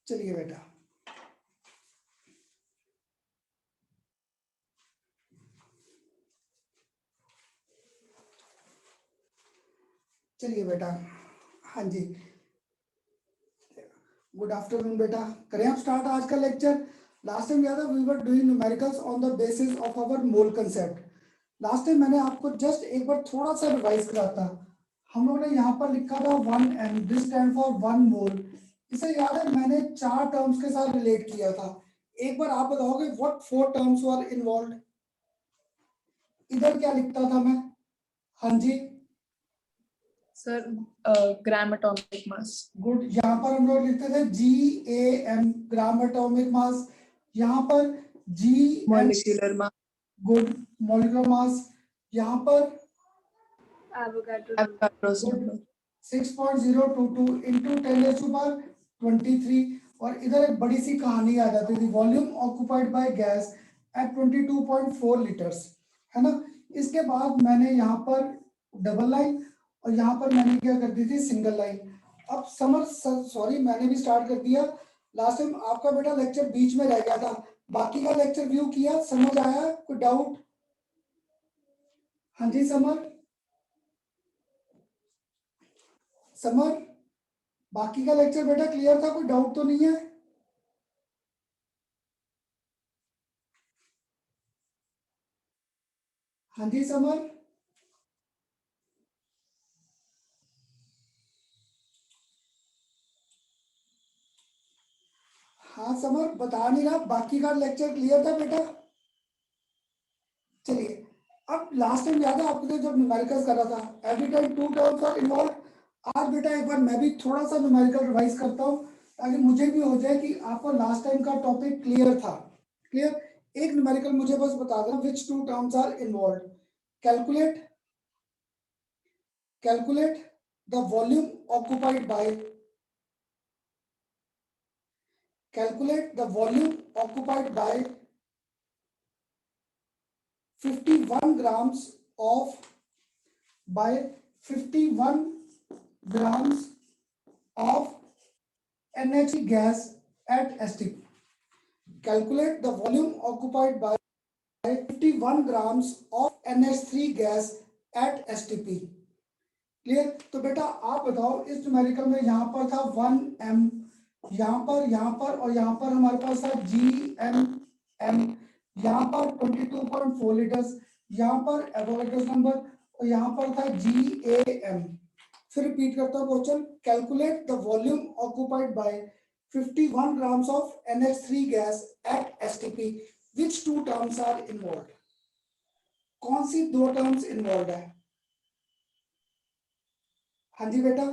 चलिए बेटा, चलिए बेटा, हाँ जी, गुड आफ्टरनून बेटा। करें आप स्टार्ट आज का लेक्चर। लास्ट टाइम याद है we were doing numericals on the basis of our mole concept. Last time मैंने आपको जस्ट एक बार थोड़ा सा रिवाइज करा था। हम लोगों ने यहाँ पर लिखा था 1m, दिस स्टैंड फॉर 1 मोल। इसे याद है मैंने 4 टर्म्स के साथ रिलेट किया था। एक बार आप बताओगे व्हाट 4 टर्म्स वर इन्वॉल्व। इधर क्या लिखता था मैं? हाँ जी sir, gram atomic mass. Good, यहाँ पर हम लोग लिखते थे GAM, ग्राम एटॉमिक मास। यहाँ पर GM, molecular mass. Good, molecular mass. यहाँ पर एवोगाड्रोस नंबर 6.022 इंटू 10⁻23। और इधर एक बड़ी सी कहानी आ जाती थी, volume occupied by gas at 22.4 litres, है ना। इसके बाद मैंने यहाँ पर डबल लाइन और यहाँ पर मैंने क्या कर दी थी, सिंगल लाइन। अब समर सॉरी मैंने भी स्टार्ट कर दिया। लास्ट टाइम आपका बेटा लेक्चर बीच में रह गया था, बाकी का लेक्चर व्यू किया, समझ आया? कोई डाउट? हाँ जी समर, समर बाकी का लेक्चर बेटा क्लियर था, कोई डाउट तो नहीं है? हाँ जी समर, हाँ समर बता नहीं रहा, बाकी का लेक्चर क्लियर था बेटा? चलिए, अब लास्ट टाइम याद है आपको जब न्यूमेरिकल्स कर रहा था, every time 2 terms are involve. आज बेटा एक बार मैं भी थोड़ा सा न्यूमेरिकल रिवाइज करता हूँ ताकि मुझे भी हो जाए कि आपको लास्ट टाइम का टॉपिक क्लियर था। क्लियर? एक न्यूमेरिकल मुझे बस बता देना which 2 terms are involve. Calculate, calculate the volume occupied by, calculate the volume occupied by 51 grams of, by 51 grams of NH3 gas at STP. Calculate the volume occupied by 51 grams of NH3 gas at STP. Clear? तो बेटा आप बताओ, इस numerical में यहाँ पर था 1m, यहाँ पर और यहाँ पर हमारे पास था GMM, यहाँ पर 22.4 लीटर्स, यहाँ पर एवोगाड्रोस नंबर और यहाँ पर था GAM। फिर रिपीट करता हूँ question, calculate the volume occupied bye 51 grams of NH3 gas at STP. Which two terms are involved? कौन सी दो टर्म्स इन्वॉल्व है? हाँ जी बेटा,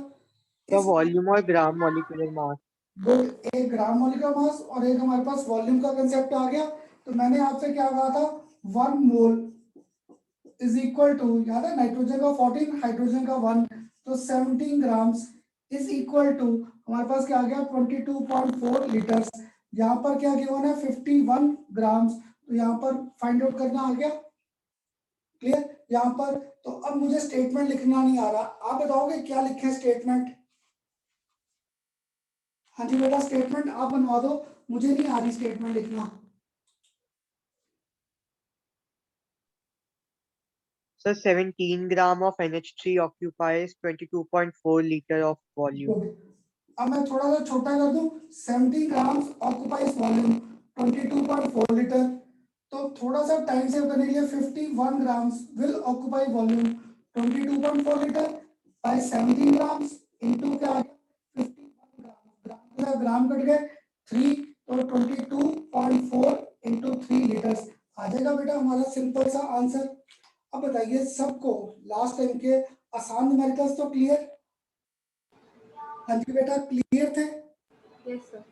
वॉल्यूम और ग्राम मॉलिक्यूलर मास। गुड, एक ग्राम मॉलिक्यूलर मास और एक हमारे पास वॉल्यूम का कंसेप्ट आ गया। तो मैंने आपसे क्या कहा था, 1 मोल इज इक्वल टू, याद है नाइट्रोजन का 14, हाइड्रोजन का 1, तो 17 ग्राम्स इज इक्वल टू हमारे पास क्या आ गया, 22.4 लीटर्स। यहाँ पर क्या गिवन है, 51 ग्राम्स, तो यहाँ पर फाइंड आउट करना आ गया। क्लियर? यहाँ पर तो अब मुझे स्टेटमेंट लिखना नहीं आ रहा, आप बताओगे क्या लिखे स्टेटमेंट? हाँ जी बेटा, स्टेटमेंट आप बनवा दो, मुझे नहीं आ रही स्टेटमेंट लिखना। Sir 17 gram of NH3 occupies 22.4 liter of volume. अब मैं थोड़ा सा छोटा कर दूं, 70 ग्राम ऑक्यूपाइज वॉल्यूम 22.4 लीटर। तो थोड़ा सा टाइम सेव करने के लिए 51 grams will occupy volume 22.4 litre by 17 grams into क्या आ गया, 51 ग्राम, ग्राम कट गए 3, तो 22.4 इनटू 3 लीटर्स आ जाएगा बेटा हमारा सिंपल सा आंसर। अब बताइए सबको लास्ट टाइम के आसान न्यूमेरिकल्स तो क्लियर? हाँ जी बेटा, क्लियर थे? Yes sir.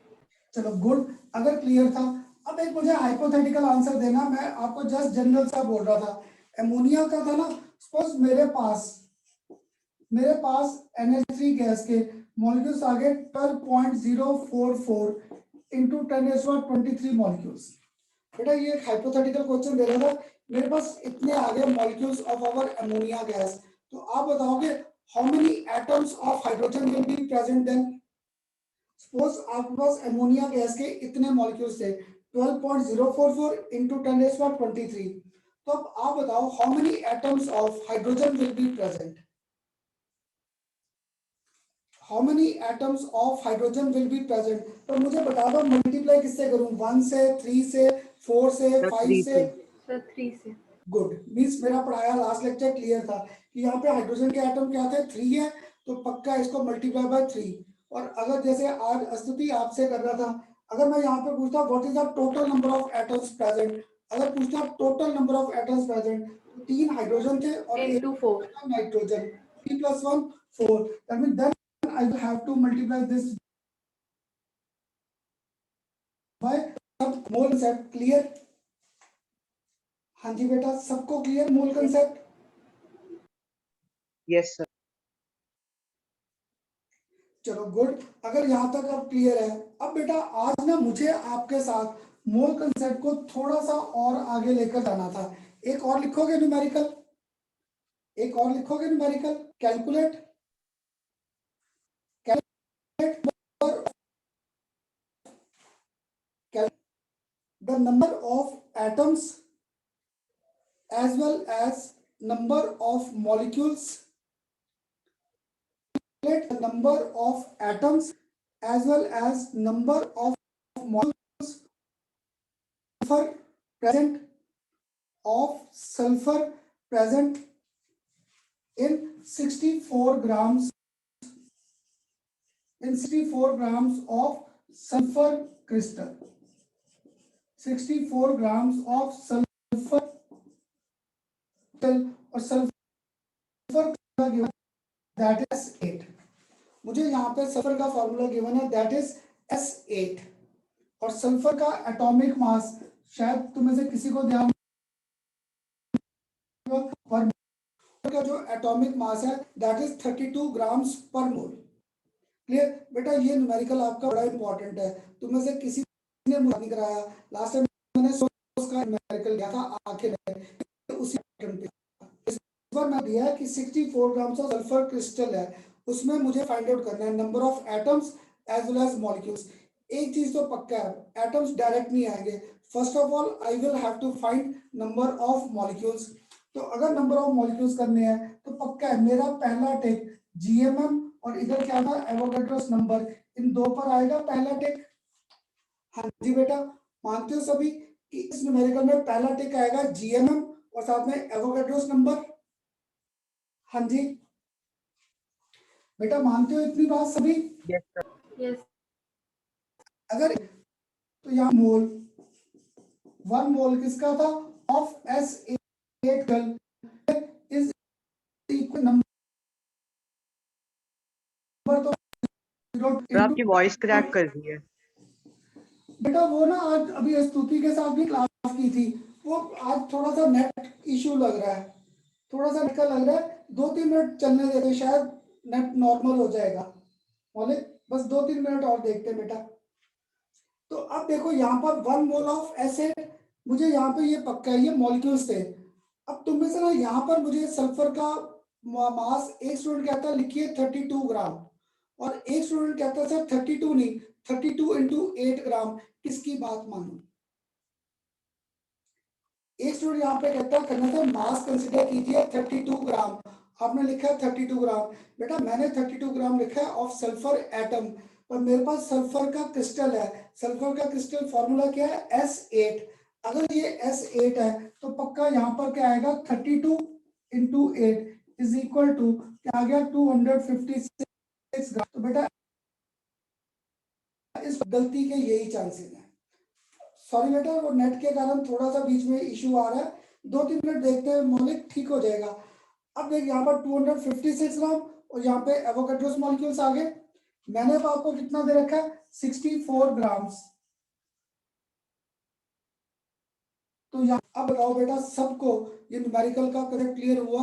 चलो गुड, अगर क्लियर था। अब एक मुझे हाइपोथेटिकल आंसर देना, मैं आपको जस्ट जनरल सा बोल रहा था, एमोनिया का था ना। सपोज मेरे पास NH3 गैस के मॉलिक्यूल्स आ गए 12.044 इंटू 10⁻23 मॉलिक्यूल्स। बेटा ये एक हाइपोथेटिकल क्वेश्चन दे रहा था, मेरे पास इतने आ गए molecules of our ammonia gas, तो आप बताओगे how many atoms of hydrogen will be present then? Suppose आपके पास अमोनिया गैस के इतने मॉलिक्यूल्स थे 12.044 into 10⁻23। तो अब आप बताओ how many atoms of hydrogen will be present, how many atoms of hydrogen will be present. तो मुझे बता दो मल्टीप्लाई किससे करूं, 1 से, 3 से, 4 से, Sir, 5 3 से। सर 3 से। गुड, मीन्स मेरा पढ़ाया लास्ट लेक्चर क्लियर था कि यहाँ पे हाइड्रोजन के एटम क्या थे, 3 है, तो पक्का इसको मल्टीप्लाई बाय 3। और अगर जैसे आज स्तुति आपसे कर रहा था, अगर मैं यहाँ पे पूछता what is the total number of atoms present, अगर पूछता total number of atoms present, तो 3 हाइड्रोजन थे और 1 into 4। Nitrogen, 3 + 1 4, that means then I will have to multiply this by सब मोल कंसेप्ट क्लियर। हाँ जी बेटा, सबको क्लियर मोल कंसेप्ट। Yes, sir. चलो गुड, अगर यहाँ तक अब क्लियर है। अब बेटा आज ना मुझे आपके साथ मोल कंसेप्ट को थोड़ा सा और आगे लेकर जाना था। एक और लिखोगे न्यूमेरिकल, एक और लिखोगे numerical, calculate the number of atoms as well as number of molecules, the number of atoms as well as number of molecules sulfur present of sulfur present in 64 grams, in 64 grams of sulfur crystal, 64 grams of sulfur और sulphur का given that is 8। मुझे यहाँ पे sulphur का formula given है that is S8 और sulphur का atomic mass शायद तुम्हें से किसी को ध्यान पर का जो एटॉमिक मास है दैट इज 32 ग्राम्स पर मोल। क्लियर बेटा, ये न्यूमेरिकल आपका बड़ा इंपॉर्टेंट है, तुम्हें से किसी ने मुझे नहीं कराया। लास्ट टाइम मैंने उसका न्यूमेरिकल दिया था आखिर में, उसी पे इस बार मैं दिया है कि 64 ग्राम्स ऑफ सल्फर क्रिस्टल है, उसमें मुझे फाइंड आउट करना है number of atoms as well as molecules. एक चीज तो पक्का है, एटम्स डायरेक्ट नहीं आएंगे, first of all I will have to find number of molecules. तो अगर नंबर ऑफ मॉलिक्यूल्स करने हैं तो पक्का है मेरा पहला टिक जीएमएम और इधर क्या था एवोगाड्रोस नंबर, इन दो पर आएगा पहला टिक। हाँ जी बेटा, मानते हो सभी कि इस न्यूमेरिकल में पहला टिक आएगा जीएमएम और साथ में एवोगाड्रोस नंबर। हाँ जी बेटा, मानते हो इतनी बात सभी? Yes, sir. यस। अगर तो यहाँ मोल 1 मोल किसका था of S8 is equal number तो 0 Sir, आपकी वॉइस क्रैक कर रही है। बेटा वो ना आज अभी स्तुति के साथ भी क्लास की थी, वो आज थोड़ा सा नेट इश्यू लग रहा है, थोड़ा सा का लग रहा है, 2-3 मिनट चलने देते शायद नेट नॉर्मल हो जाएगा। मौलिक बस 2-3 मिनट और देखते हैं बेटा। तो अब देखो यहाँ पर 1 मोल ऑफ एसिड, मुझे यहाँ पे ये पक्का है ये मॉलिक्यूल्स थे। अब तुम में से ना यहाँ पर मुझे सल्फर का मास, एक स्टूडेंट कहता है लिखिए 32 ग्राम और एक स्टूडेंट कहता है सर 32 नहीं 32 into 8 ग्राम, किसकी बात मानूं? एक स्टूडेंट यहाँ पे कहता है करना था मास कंसीडर कीजिए 32 ग्राम, आपने लिखा है 32 ग्राम। बेटा मैंने 32 ग्राम लिखा है ऑफ सल्फर एटम, पर मेरे पास सल्फर का क्रिस्टल है, सल्फर का क्रिस्टल फॉर्मूला क्या है S8। अगर ये S8 है तो पक्का यहाँ पर क्या आएगा 32 into 8 इज इक्वल टू क्या आ गया 256 ग्राम। तो बेटा इस गलती के यही चांसेस हैं। सॉरी बेटा वो नेट के कारण थोड़ा सा बीच में इश्यू आ रहा है, 2-3 मिनट देखते हैं मौलिक ठीक हो जाएगा। अब देख यहाँ पर 256 ग्राम और यहाँ पे एवोगाड्रोस मॉलिक्यूल्स आ गए, मैंने अब आपको कितना दे रखा है 64 ग्राम्स। तो यहाँ अब बताओ बेटा सबको ये न्यूमेरिकल का करेक्ट क्लियर हुआ?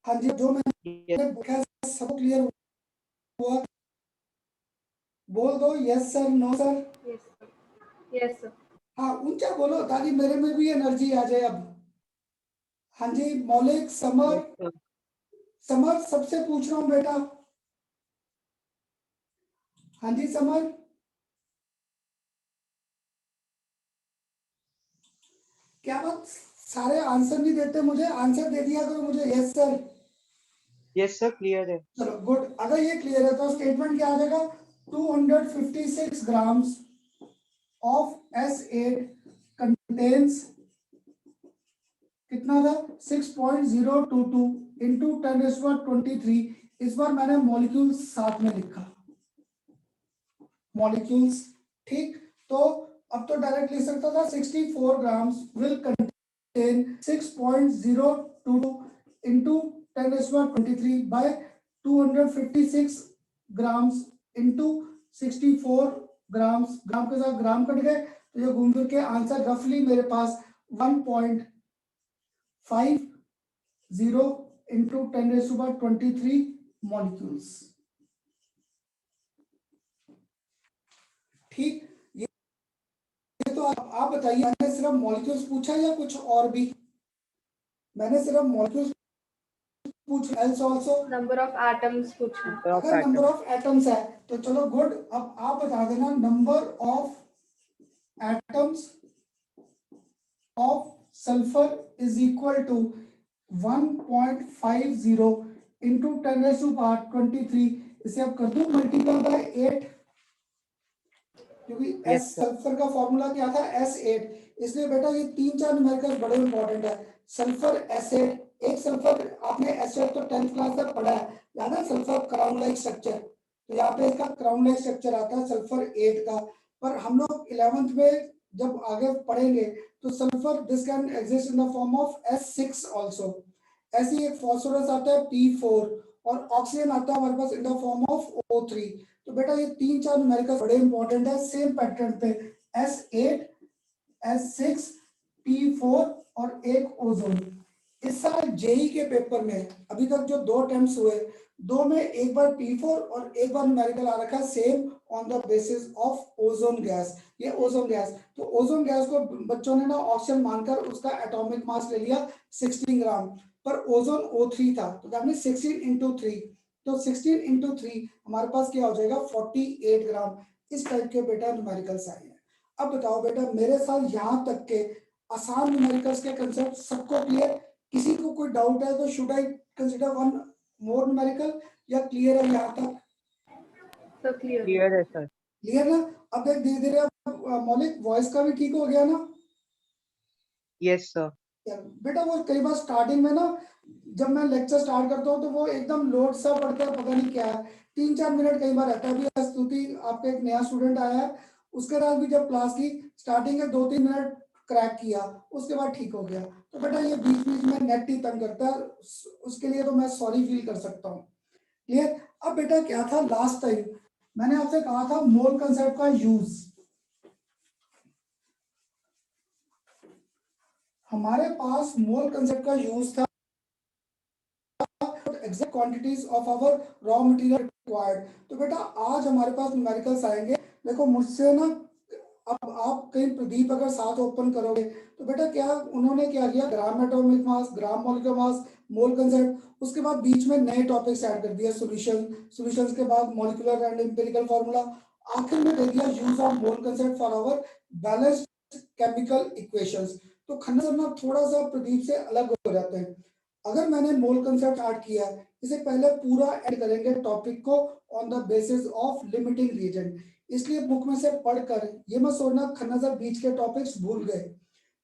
हाँ जी, जो मैंने लिखा है सब क्लियर हुआ? बोल दो yes sir no sir. Yes sir. Yes sir. हाँ ऊंचा बोलो ताकि मेरे में भी एनर्जी आ जाए अब। हाँ जी मौलिक, समर, Yes, sir. समर सबसे पूछ रहा हूँ बेटा, हाँ जी समर, क्या बात, सारे आंसर नहीं देते मुझे, आंसर दे दिया करो मुझे। Yes sir. Yes, sir, clear है. चलो गुड, अगर ये क्लियर है तो स्टेटमेंट क्या आ जाएगा, 256 ग्राम्स ऑफ S8 कंटेन्स कितना था 6.022 इंटू 10⁻23। इस बार मैंने मॉलिक्यूल्स साथ में लिखा, मॉलिक्यूल्स, ठीक। तो अब तो डायरेक्ट लिख सकता था 64 grams will contain 6.022 into 10⁻23 by 256 grams into 64 grams, gram के साथ ग्राम कट गए तो ये घूम फिर के आंसर रफली मेरे पास 1.50 इंटू 10⁻23 मॉलिक्यूल्स, ठीक। ये तो आप बताइए, मैंने सिर्फ मॉलिक्यूल्स पूछा या कुछ और भी? मैंने सिर्फ मॉलिक्यूल्स पूछ, else also number of atoms पूछा। Number of अगर नंबर atoms. ऑफ एटम्स है तो चलो गुड, अब आप बता देना number of atoms of sulphur is equal to 1.50 into 10⁻23। इसे अब कर दूं मल्टीपल बाय 8, क्योंकि Yes, एस sir. सल्फर का फॉर्मूला क्या था S8, इसलिए बेटा ये 3-4 न्यूमेरिकल्स बड़े इंपॉर्टेंट है। सल्फर S8, एक सल्फर आपने S8 तो 10th क्लास तक पढ़ा है, याद है सल्फर क्राउन लाइक स्ट्रक्चर, तो यहाँ पे इसका क्राउन लाइक स्ट्रक्चर आता है सल्फर 8 का। पर हम लोग 11th में जब आगे पढ़ेंगे तो sulphur this can exist in the form of S6 also. ऐसी एक फास्फोरस आता है P4 और ऑक्सीजन आता है हमारे पास in the form of O3। तो बेटा ये 3-4 न्यूमेरिकल बड़े इंपॉर्टेंट है, सेम पैटर्न पे S8 S6 P4 और एक ओजोन। इस साल जेई के पेपर में अभी तक जो 2 अटेम्प्ट्स हुए, 2 में एक बार P4 और एक बार न्यूमेरिकल आ रखा है same on the basis of ozone gas. ये ओजोन गैस, तो ओजोन गैस को बच्चों ने ना ऑक्सीजन मानकर उसका एटॉमिक मास ले लिया 16 ग्राम, पर ओजोन O3 था तो दैट मीन 16 इंटू 3, तो 16 इंटू 3 हमारे पास क्या हो जाएगा 48 ग्राम। इस टाइप के बेटा न्यूमेरिकल्स आए हैं। अब बताओ बेटा, मेरे साथ यहाँ तक के आसान न्यूमेरिकल्स के कंसेप्ट सबको क्लियर? किसी को कोई डाउट है तो should I consider one more numerical या क्लियर है यहाँ तक? तो क्लियर। Clear है, sir. क्लियर ना? अब देख धीरे धीरे मौलिक वॉइस का भी ठीक हो गया ना? Yes, sir. बेटा वो कई बार स्टार्टिंग में ना जब मैं लेक्चर स्टार्ट करता हूँ तो वो एकदम लोड सा पड़ता है, पता नहीं क्या है, 3-4 मिनट कई बार रहता है। अभी स्तुति आपका एक नया स्टूडेंट आया है, उसके बाद भी जब क्लास की स्टार्टिंग में 2-3 मिनट क्रैक किया, उसके बाद ठीक हो गया। तो बेटा ये बीच बीच में नेट ही तंग करता है, उसके लिए तो मैं सॉरी फील कर सकता हूँ। क्लियर? अब बेटा क्या था लास्ट टाइम मैंने आपसे कहा था मोल कंसेप्ट का यूज, हमारे पास मोल कंसेप्ट का यूज था exact quantities of our raw material required. तो बेटा आज हमारे पास न्यूमेरिकल्स आएंगे। देखो मुझसे ना, अब आप कहीं प्रदीप अगर साथ ओपन करोगे तो बेटा क्या उन्होंने क्या किया, ग्राम एटॉमिक मास, ग्राम मॉलिक्यूलर मास, मोल कंसेप्ट, उसके बाद बीच में नए टॉपिक्स ऐड कर दिया, सॉल्यूशन, सॉल्यूशंस के बाद मॉलिक्यूलर एंड एम्पिरिकल फार्मूला, आखिर में दे दिया use of mole concept for our balanced chemical equations. तो खन्ना सर ना थोड़ा सा प्रदीप से अलग हो जाते हैं। अगर मैंने मोल कंसेप्ट ऐड किया है, इसे पहले पूरा ऐड करेंगे टॉपिक को on the basis of limiting reason, इसलिए बुक में से पढ़कर ये मत सोचना खन्ना सर बीच के टॉपिक्स भूल गए,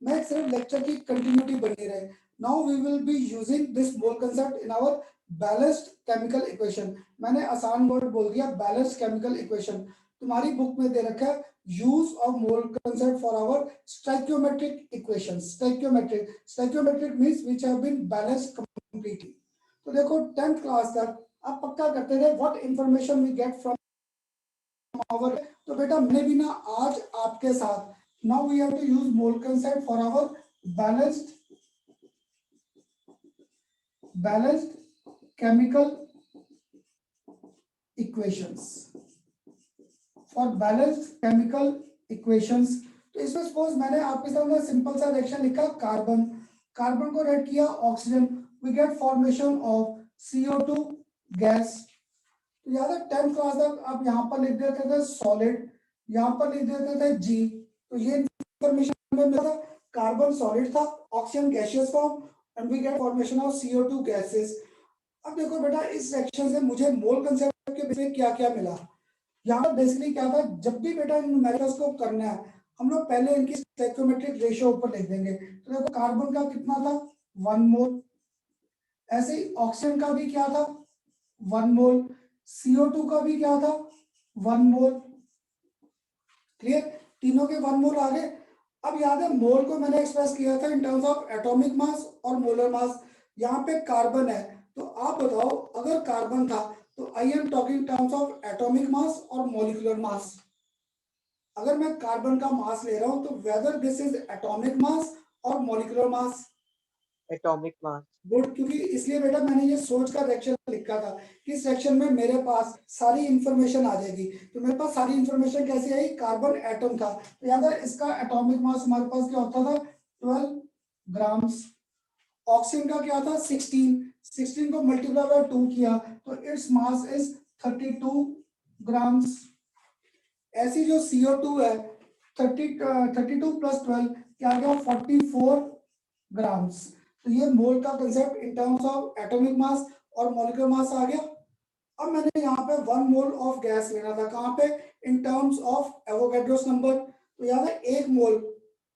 मैं सिर्फ लेक्चर की कंटिन्यूटी बनी रहे। Now we will be using this mole concept in our balanced chemical equation. मैंने आसान वर्ड बोल दिया बैलेंस्ड केमिकल इक्वेशन, तुम्हारी बुक में दे रखा है use of mole concept for our stoichiometric equations. Stoichiometric means which have been balanced completely. तो देखो 10th क्लास तक आप पक्का करते थे what information we get from our. तो बेटा मैं भी ना आज आपके साथ now we have to use mole concept for our balanced chemical equations, for balanced chemical equations. तो इसमें सपोज मैंने आपके सामने सिंपल सा रिएक्शन लिखा, कार्बन, कार्बन को रेड किया oxygen, we get formation of CO2 gas. तो याद है 10th क्लास तक आप यहाँ पर लिख देते थे सॉलिड, यहाँ पर लिख देते थे जी, तो ये इंफॉर्मेशन हमें मिला था। कार्बन सॉलिड था, oxygen gaseous form, and we get formation of CO2 gases. अब देखो बेटा इस सेक्शन से मुझे मोल कंसेप्ट के बेस पे क्या क्या मिला। यहाँ बेसिकली क्या था, जब भी बेटा इन न्यूमेरिकल्स को करना है हम लोग पहले इनकी स्टोइकियोमेट्रिक रेशियो ऊपर लिख देंगे। तो देखो कार्बन का कितना था 1 मोल, ऐसे ही ऑक्सीजन का भी क्या था 1 मोल, CO2 का भी क्या था 1 मोल। क्लियर, तीनों के 1 मोल आ गए। अब याद है मोल को मैंने एक्सप्रेस किया था इन टर्म्स ऑफ एटॉमिक मास और मोलर मास। यहाँ पे कार्बन है, तो आप बताओ अगर कार्बन था तो I am talking terms of atomic mass और मॉलिक्यूलर मास। अगर मैं कार्बन का मास ले रहा हूं तो whether this is atomic mass और molecular mass. Atomic mass. Good, क्योंकि इसलिए बेटा मैंने ये सोच कर सेक्शन लिखा था कि सेक्शन में मेरे पास सारी इंफॉर्मेशन आ जाएगी। तो मेरे पास सारी इंफॉर्मेशन कैसे आई, कार्बन एटम था तो याद है इसका एटॉमिक मास हमारे पास क्या होता था 12 ग्राम्स। ऑक्सीजन का क्या था 16 को मल्टीप्लाई बाय 2 किया तो इट्स मास इज 32 ग्राम्स। ऐसी जो CO2 है 32 प्लस 12 क्या गया 44 ग्राम्स। तो ये मोल का concept in terms of atomic mass और मॉलिक्यूलर मास आ गया। अब मैंने यहाँ पे 1 मोल ऑफ गैस लेना था, कहाँ पे, इन टर्म्स ऑफ एवोगैड्रोस नंबर। तो याद है 1 मोल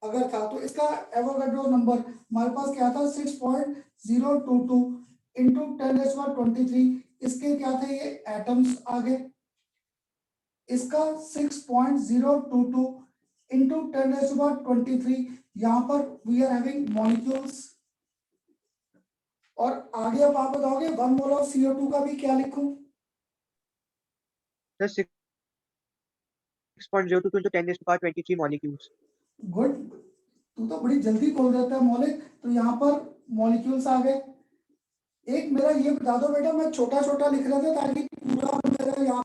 अगर था तो इसका एवोगैड्रो नंबर हमारे पास क्या था 6.022 इंटू 10⁻23। इसके क्या थे ये एटम्स आ गए, इसका 6.022 इंटू 10⁻23, यहाँ पर वी आर हैविंग मॉलिक्यूल्स। और आगे अब आप बताओगे 1 मोल ऑफ CO2 का भी क्या लिखूं। The 6.022 into 10⁻23 molecules. गुड, तू तो बड़ी जल्दी बोल देता है मौलिक। तो यहाँ पर मॉलिक्यूल्स आ गए। एक मेरा ये बता दो बेटा, मैं छोटा छोटा लिख रहा था ताकि पूरा मेरा यहाँ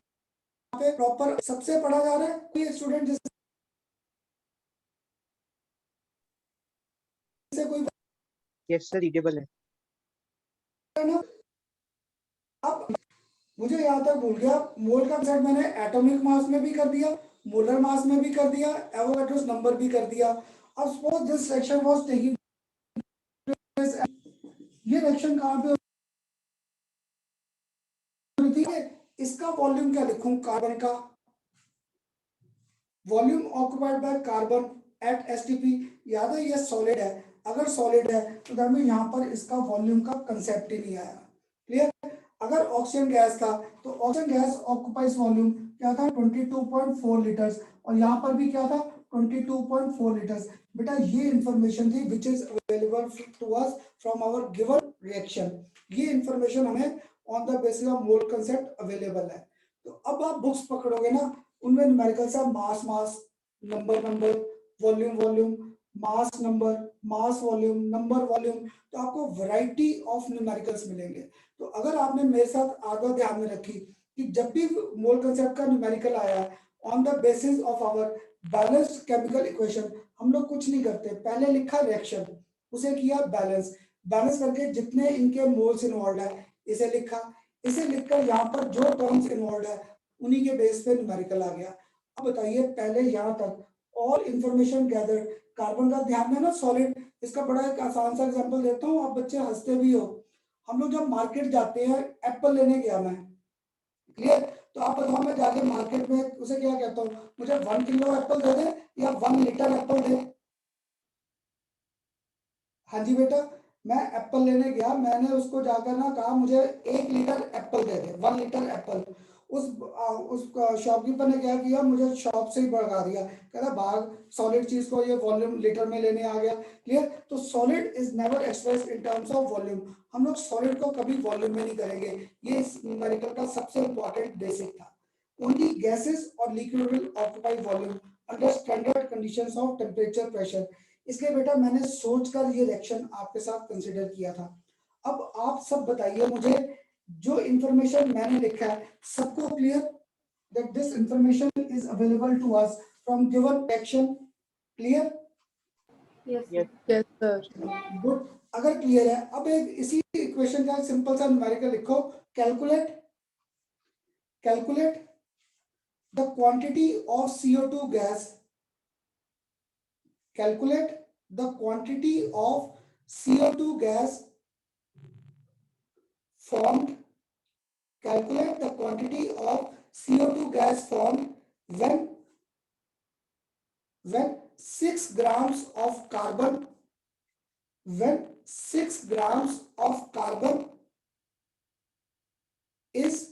पे प्रॉपर सबसे पढ़ा जा रहा है। कोई स्टूडेंट जिससे कोई Yes sir, readable है। ना, अब मुझे यहाँ तक भूल गया मोल का कंसेप्ट मैंने एटॉमिक मास में भी कर दिया, मोलर मास में भी कर दिया, एवोगैड्रोस नंबर भी कर दिया। अब suppose this section was taking, ये रिएक्शन कहाँ पे होती है, इसका वॉल्यूम क्या लिखूं, कार्बन का volume occupied by carbon at STP। याद है ये सॉलिड है, अगर सॉलिड है तो दैट मीन यहाँ पर इसका वॉल्यूम का कंसेप्ट ही नहीं आया। क्लियर, अगर ऑक्सीजन गैस था तो ऑक्सीजन गैस ऑक्युपाइज वॉल्यूम क्या था 22.4 लीटर्स, और यहाँ पर भी क्या था 22.4 लीटर्स। बेटा ये इंफॉर्मेशन थी which is available to us from our given reaction. ये इंफॉर्मेशन हमें on the basis of mole concept available है। तो अब आप बुक्स पकड़ोगे ना, उनमें न्यूमेरिकल सा mass mass, number number, volume volume, mass number, mass volume, number volume, तो आपको वैरायटी ऑफ न्यूमेरिकल्स मिलेंगे। तो अगर आपने मेरे साथ आदत ध्यान में रखी कि जब भी मोल कंसेप्ट का न्यूमेरिकल आया on the basis of our balanced chemical equation, हम लोग कुछ नहीं करते, पहले लिखा रिएक्शन, उसे किया बैलेंस, बैलेंस करके जितने इनके मोल्स इन्वॉल्व है इसे लिखा, इसे लिखकर यहाँ पर जो टर्म्स इन्वॉल्व है उन्हीं के बेस पे न्यूमेरिकल आ गया। अब बताइए पहले यहाँ तक ऑल इंफॉर्मेशन गैदर, कार्बन का ध्यान है ना सॉलिड, इसका बड़ा एक आसान सा एग्जांपल देता हूँ, आप बच्चे हंसते भी हो। हम लोग जब मार्केट जाते हैं, एप्पल लेने गया मैं, क्लियर, तो आप बताओ मैं जाके मार्केट में उसे क्या कहता हूँ, मुझे 1 किलो एप्पल दे दे या 1 लीटर एप्पल दे। हाँ जी बेटा, मैं एप्पल लेने गया, मैंने उसको जाकर ना कहा मुझे 1 लीटर एप्पल दे दे, 1 लीटर एप्पल। उस शॉपकीपर ने क्या किया, मुझे शॉप से ही भगा दिया, कहता भाग, सॉलिड चीज को ये वॉल्यूम लीटर में लेने आ गया। क्लियर, तो solid is never expressed in terms of volume, हम लोग सॉलिड को कभी वॉल्यूम में नहीं करेंगे। ये इस न्यूमेरिकल का सबसे इंपॉर्टेंट बेसिक था। ओनली गैसेस और liquid will occupy volume under standard conditions of temperature pressure. इसलिए बेटा मैंने सोचकर ये रिएक्शन आपके साथ कंसीडर किया था। अब आप सब बताइए मुझे, जो इंफॉर्मेशन मैंने लिखा है सबको clear, that this information is available to us from given reaction, clear? Yes, Yes. sir. Yes, sir. Good, अगर क्लियर है अब एक इसी इक्वेशन का सिंपल सा न्यूमेरिकल लिखो, calculate, calculate the quantity of CO2 gas, calculate the quantity of CO2 gas formed, calculate the quantity of CO2 gas formed when 6 grams of carbon, when 6 grams of carbon is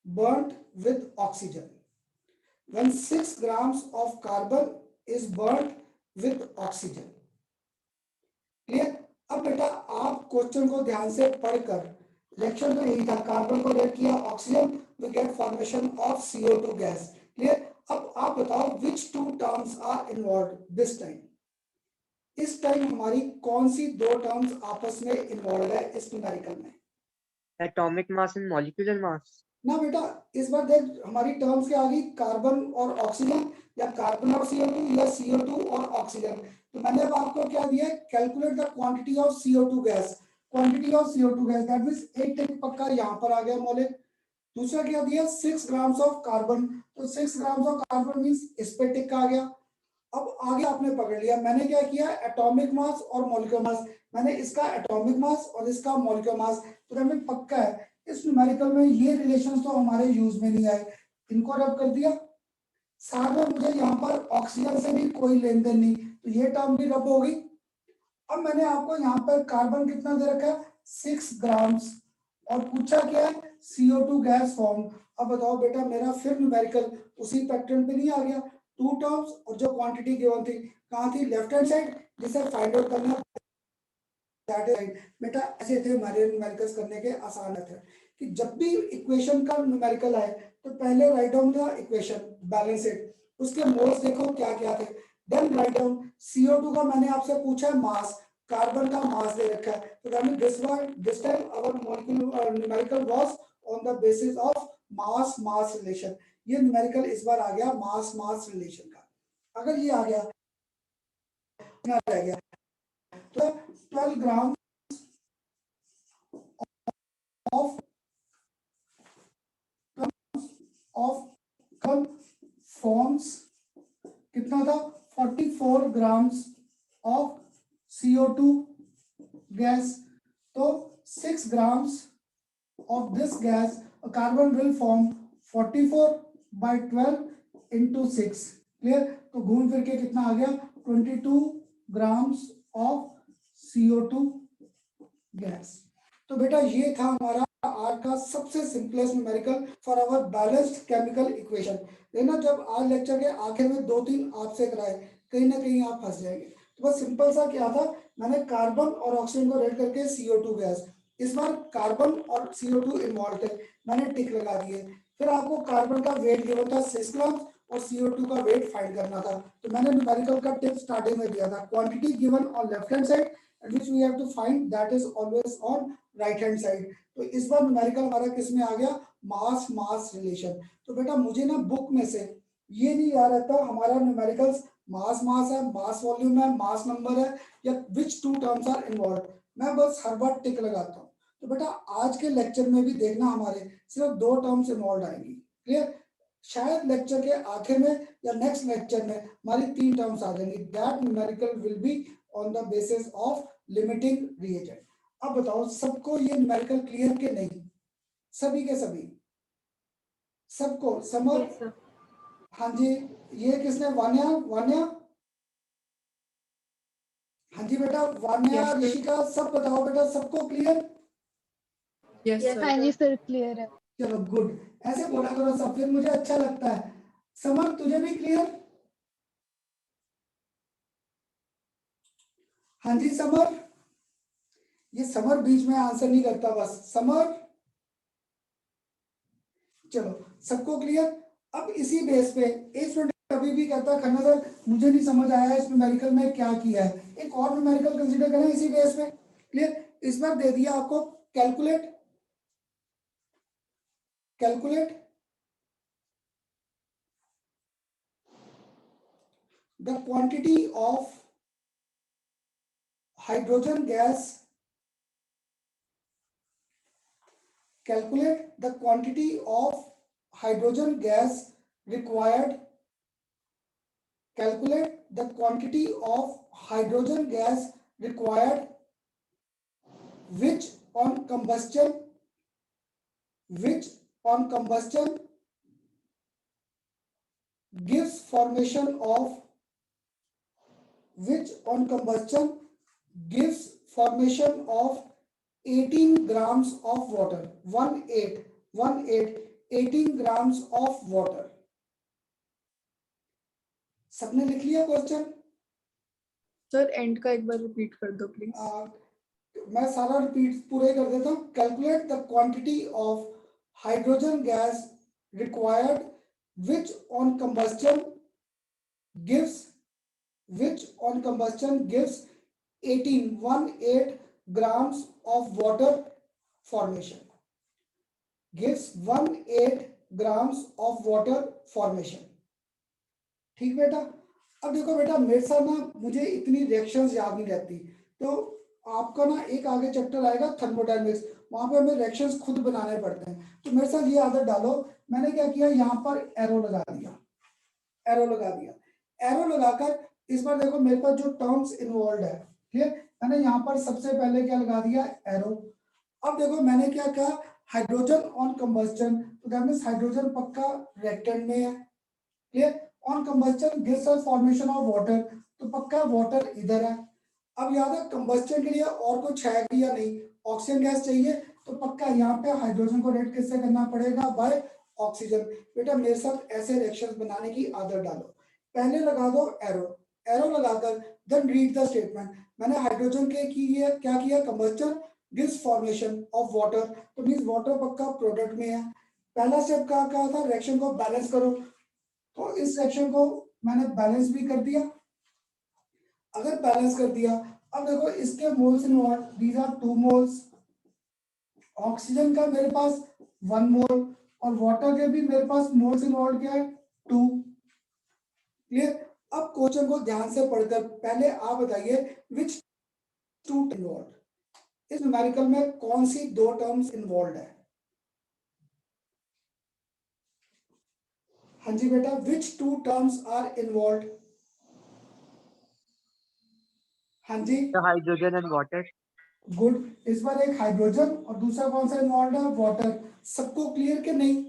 burnt with oxygen, when 6 grams of carbon is burnt with oxygen. Clear? अब बेटा आप question को ध्यान से पढ़कर, reaction तो यही था, कार्बन को रिएक्ट किया oxygen, we get formation of CO2 gas. Clear? अब आप बताओ which two terms are involve this time. इस टाइम हमारी कौन सी दो टर्म्स आपस में इन्वॉल्व है इस न्यूमेरिकल में? Atomic mass and molecular mass. ना बेटा, इस बार देख हमारी टर्म्स क्या आ गई, कार्बन और ऑक्सीजन, या कार्बन और CO2, या CO2 और ऑक्सीजन. तो मैंने अब आपको क्या दिया है, calculate the quantity of CO2 gas, quantity of CO2 gas, that means एक टिक पक्का यहाँ पर आ गया मौलिक. दूसरा क्या दिया, 6 ग्राम्स ऑफ कार्बन, तो 6 ग्राम्स ऑफ कार्बन मींस इस पे टिक आ गया. अब आगे आपने पकड़ लिया, मैंने क्या किया, एटॉमिक मास और मॉलिक्यूलर मास, मैंने इसका एटॉमिक मास और इसका मॉलिक्यूलर मास, तो हमें पक्का है इस न्यूमेरिकल में ये रिलेशंस तो हमारे यूज में नहीं आए, इनको रब कर दिया. साथ में मुझे यहाँ पर ऑक्सीजन से भी कोई लेन देन नहीं, तो ये टर्म भी रब हो गई. अब मैंने आपको यहाँ पर कार्बन कितना दे रखा है, 6 ग्राम्स, और पूछा क्या है, CO2 गैस फॉर्म. अब बताओ बेटा, मेरा फिर न्यूमेरिकल उसी पैटर्न पे नहीं आ गया, टू टर्म्स और जो क्वांटिटी गिवन थी कहाँ थी, लेफ्ट हैंड साइड, जिसे फाइंड आउट करना दैट इज राइट. बेटा ऐसे थे हमारे न्यूमेरिकल्स करने के आसान मेथड, कि जब भी इक्वेशन का न्यूमेरिकल आए तो पहले write down the equation, balance it, उसके मोल्स देखो क्या क्या थे, देन राइट डाउन. CO2 का मैंने आपसे पूछा है मास, कार्बन का मास दे रखा है, तो that means this time our molecular numerical was on the basis of mass mass relation. ये न्यूमेरिकल इस बार आ गया मास मास रिलेशन का. अगर ये आ गया, रह गया, तो 12 ग्राम ऑफ कल फॉर्म्स कितना था, 44 ग्राम्स ऑफ CO2 गैस. तो 6 grams of this gas, a carbon will form 44 by 12 into 6. Clear? तो घूम फिर के कितना आ गया, 22 ग्राम्स ऑफ CO2 गैस. तो बेटा ये था हमारा आज का सबसे simplest numerical for our balanced chemical equation. लेकिन जब आज लेक्चर के आखिर में 2-3 आपसे कराए, कहीं ना कहीं आप फंस जाएंगे. तो बस सिंपल सा क्या था, मैंने कार्बन और ऑक्सीजन को रेड करके CO2 गैस, इस बार कार्बन और CO2 इन्वॉल्व थे, मैंने टिक लगा दिए. फिर आपको कार्बन का वेट गिवन था 6 ग्राम और CO2 का वेट फाइंड करना था, तो मैंने न्यूमेरिकल का टिप स्टार्टिंग में दिया था, quantity given on left hand side which we have to find that is always on right hand side. तो इस बार न्यूमेरिकल हमारा किस में आ गया, मास मास रिलेशन. तो बेटा मुझे ना बुक में से ये नहीं याद रहता हमारा न्यूमेरिकल्स मास मास है, मास वॉल्यूम है, मास नंबर है, या विच टू टर्म्स आर इन्वॉल्व, मैं बस हर बार टिक लगाता हूँ. तो बेटा आज के लेक्चर में भी देखना हमारे सिर्फ 2 टर्म्स इन्वॉल्व आएंगी. क्लियर? शायद लेक्चर के आखिर में या नेक्स्ट लेक्चर में हमारी 3 टर्म्स आ जाएंगी. That numerical will be on the basis of limiting reagent. अब बताओ सबको ये न्यूमेरिकल क्लियर के नहीं, सभी के सभी, सबको समझ? Yes, sir. हाँ जी, ये किसने, वान्या, वान्या, हाँ जी बेटा, वान्या, Yes, sir. ऋषिका, सब बताओ बेटा, सबको clear? Yes, Yes, sir. sir. हाँ जी सर, क्लियर है. चलो गुड, ऐसे बोला करो सब, फिर मुझे अच्छा लगता है. समर तुझे भी क्लियर? हाँ जी समर, ये समर बीच में आंसर नहीं करता, बस समर. चलो सबको क्लियर. अब इसी बेस पे एक स्टूडेंट कभी भी कहता खन्ना सर मुझे नहीं समझ आया इस न्यूमेरिकल में क्या किया है, एक और न्यूमेरिकल कंसीडर करें इसी बेस पे. क्लियर? इस बार दे दिया आपको calculate, calculate the quantity of hydrogen gas calculate the quantity of hydrogen gas required. Calculate the quantity of hydrogen gas required, which on combustion gives formation of which on combustion gives formation of 18 grams of water. 18 grams of water. सबने लिख लिया question? Sir and का एक बार repeat कर दो please. मैं सारा repeat पूरे कर देता हूँ. Calculate the quantity of hydrogen gas required which on combustion gives 18 grams of water formation. Gives 18 grams of water formation. ठीक बेटा. अब देखो बेटा, मेरे साथ ना मुझे इतनी रिएक्शंस याद नहीं रहती, तो आपका ना एक आगे चैप्टर आएगा थर्मोडायनेमिक्स, वहां पे हमें रिएक्शंस खुद बनाने पड़ते हैं. तो मेरे साथ ये आदत डालो. मैंने क्या किया, यहाँ पर एरो लगा दिया. एरो लगाकर इस बार देखो मेरे पास जो टर्म्स इन्वॉल्व है, ठीक है, मैंने यहाँ पर सबसे पहले क्या लगा दिया, एरो. अब देखो मैंने क्या कहा, हाइड्रोजन ऑन कंबस्टन, तो दैट मींस हाइड्रोजन पक्का रिएक्टेंट में है. Clear. On combustion gives us formation of water, तो पक्का वाटर इधर है. अब याद है कंबस्टन के लिए और कुछ है कि या नहीं, ऑक्सीजन गैस चाहिए, तो पक्का यहाँ पे हाइड्रोजन को रेड किससे करना पड़ेगा, बाय ऑक्सीजन. बेटा मेरे साथ ऐसे रिएक्शंस बनाने की आदत डालो. पहले लगा दो एरो लगाकर देन रीड द स्टेटमेंट. मैंने हाइड्रोजन के क्या किया, combustion gives formation of water, तो मींस वाटर पक्का प्रोडक्ट में है. पहला स्टेप क्या था, रिएक्शन को बैलेंस करो, तो इस रिएक्शन को मैंने बैलेंस भी कर दिया. अगर बैलेंस कर दिया, अब देखो इसके moles involve, these are 2 moles. Oxygen का मेरे पास 1 मोल और वाटर के भी मेरे पास मोल्स इन्वॉल्व क्या है, 2. क्लियर. अब क्वेश्चन को ध्यान से पढ़कर पहले आप बताइए विच 2 इन्वॉल्व. इस न्यूमेरिकल में कौन सी 2 टर्म्स इन्वॉल्व है? हाँ जी बेटा, विच 2 टर्म्स आर इन्वॉल्व? हाँ जी, हाइड्रोजन एंड वाटर. गुड. इस बार एक हाइड्रोजन और दूसरा कौन सा इन्वॉल्व है, वाटर. सबको क्लियर के नहीं?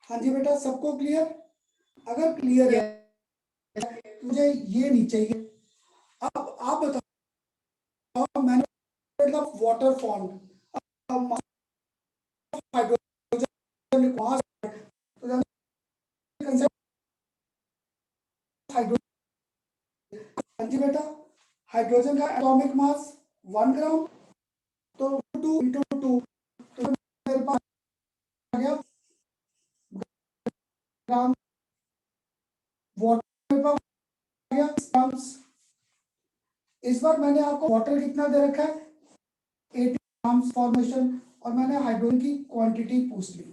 हाँ जी बेटा, सबको क्लियर? अगर क्लियर है मुझे ये नहीं चाहिए. अब आप बताओ, मैंने मतलब वाटर फॉर्म हाइड्रोजन, हाँ जी बेटा, हाइड्रोजन का एटॉमिक मास 1 ग्राम, तो 2 into 2, तो मेरे पास आ गया ग्राम. वाटर मेरे पास आ गया ग्राम्स. इस बार मैंने आपको वाटर कितना दे रखा है, 80 ग्राम्स फॉर्मेशन, और मैंने हाइड्रोजन की क्वांटिटी पूछ ली.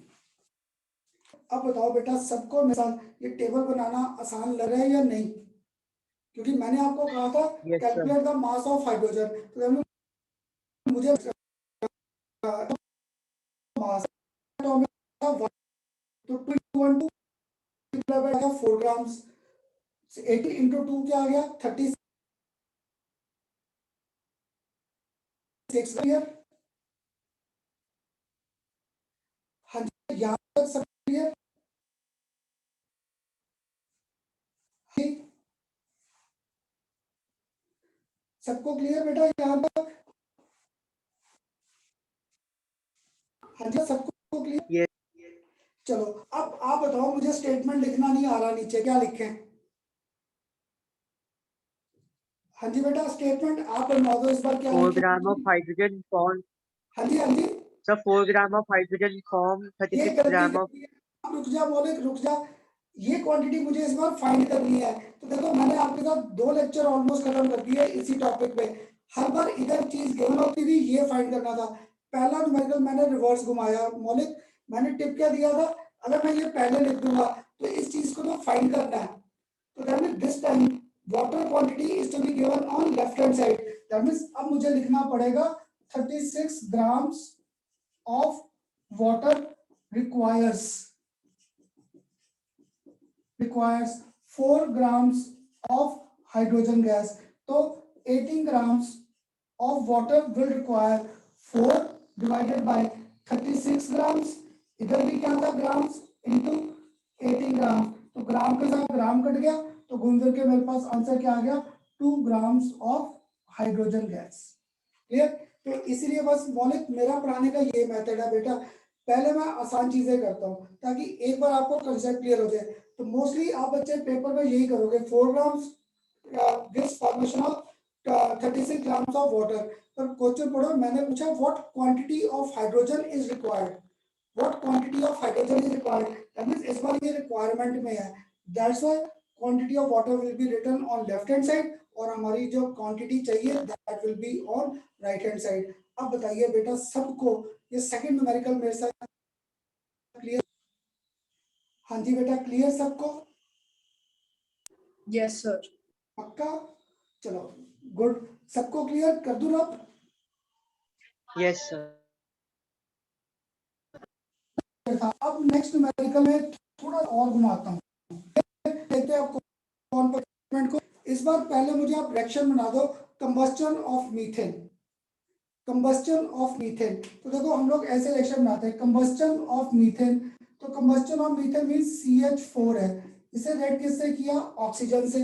अब बताओ बेटा, सबको मेरे साथ ये टेबल बनाना आसान लग रहा है या नहीं? क्योंकि मैंने आपको कहा था calculate the mass of hydrogen, तो मुझे मास तो 2 4 ग्राम्स, 80 into 2 क्या आ गया, 36. हाँ जी, यहाँ तक सब क्लियर? सबको क्लियर बेटा यहाँ तक? हाँ जी, सबको क्लियर? चलो अब आप बताओ, मुझे स्टेटमेंट लिखना नहीं आ रहा, नीचे क्या लिखें? हाँ जी बेटा, स्टेटमेंट आप बनवा दो इस बार. क्या 4 ग्राम ऑफ हाइड्रोजन फॉर्म. हाँ जी, हाँ जी. Sir 4 gram of hydrogen form 36 gram of. रुक जा मौलिक, रुक जा. ये क्वांटिटी मुझे इस बार फाइंड करनी है. तो देखो मैंने आपके साथ 2 लेक्चर ऑलमोस्ट खत्म कर दिए इसी टॉपिक पे. हर बार इधर चीज गिवन होती थी, ये फाइंड करना था. पहला न्यूमेरिकल मैंने रिवर्स घुमाया. मौलिक मैंने टिप क्या दिया था, अगर मैं ये पहले लिख दूंगा तो इस चीज को तो फाइंड करना है. तो that means this time water quantity is to be given on left hand side. That means अब मुझे लिखना पड़ेगा 36 ग्राम्स of water requires 4 grams of hydrogen gas. तो 18 grams of water will require 4 divided by 36 grams. इधर भी क्या था ग्राम्स इनटू 18 ग्राम, तो ग्राम के साथ ग्राम कट गया, तो घूम फिर के मेरे पास आंसर क्या आ गया 2 grams of hydrogen gas. Clear? तो इसीलिए बस मौलिक मेरा पढ़ाने का ये मेथड है बेटा, पहले मैं आसान चीजें करता हूँ ताकि एक बार आपको कंसेप्ट क्लियर हो जाए। तो मोस्टली आप बच्चे पेपर में यही करोगे 4 grams gives formation of 36 grams of water. पर क्वेश्चन पढ़ो, मैंने पूछा what quantity of hydrogen is required, what quantity of hydrogen is required, that means इस बार ये रिक्वायरमेंट में है, that's why quantity of water will be written on left hand side और हमारी जो क्वांटिटी चाहिए that will be on right hand side. अब बताइए बेटा सबको ये सेकंड न्यूमेरिकल मेरे साथ क्लियर? हाँ जी बेटा क्लियर सबको? Yes sir. पक्का? चलो गुड, सबको क्लियर कर दूं अब? Yes, sir. अब नेक्स्ट न्यूमेरिकल में थोड़ा और घुमाता हूँ, देखते हैं आपको कौन को। इस बार पहले मुझे आप रिएक्शन बना दो combustion of methane, combustion of methane. तो देखो हम लोग ऐसे रिएक्शन बनाते हैं कंबस्टन ऑफ मीथेन, तो combustion of methane means CH4 है, इसे रेड किससे किया? ऑक्सीजन से।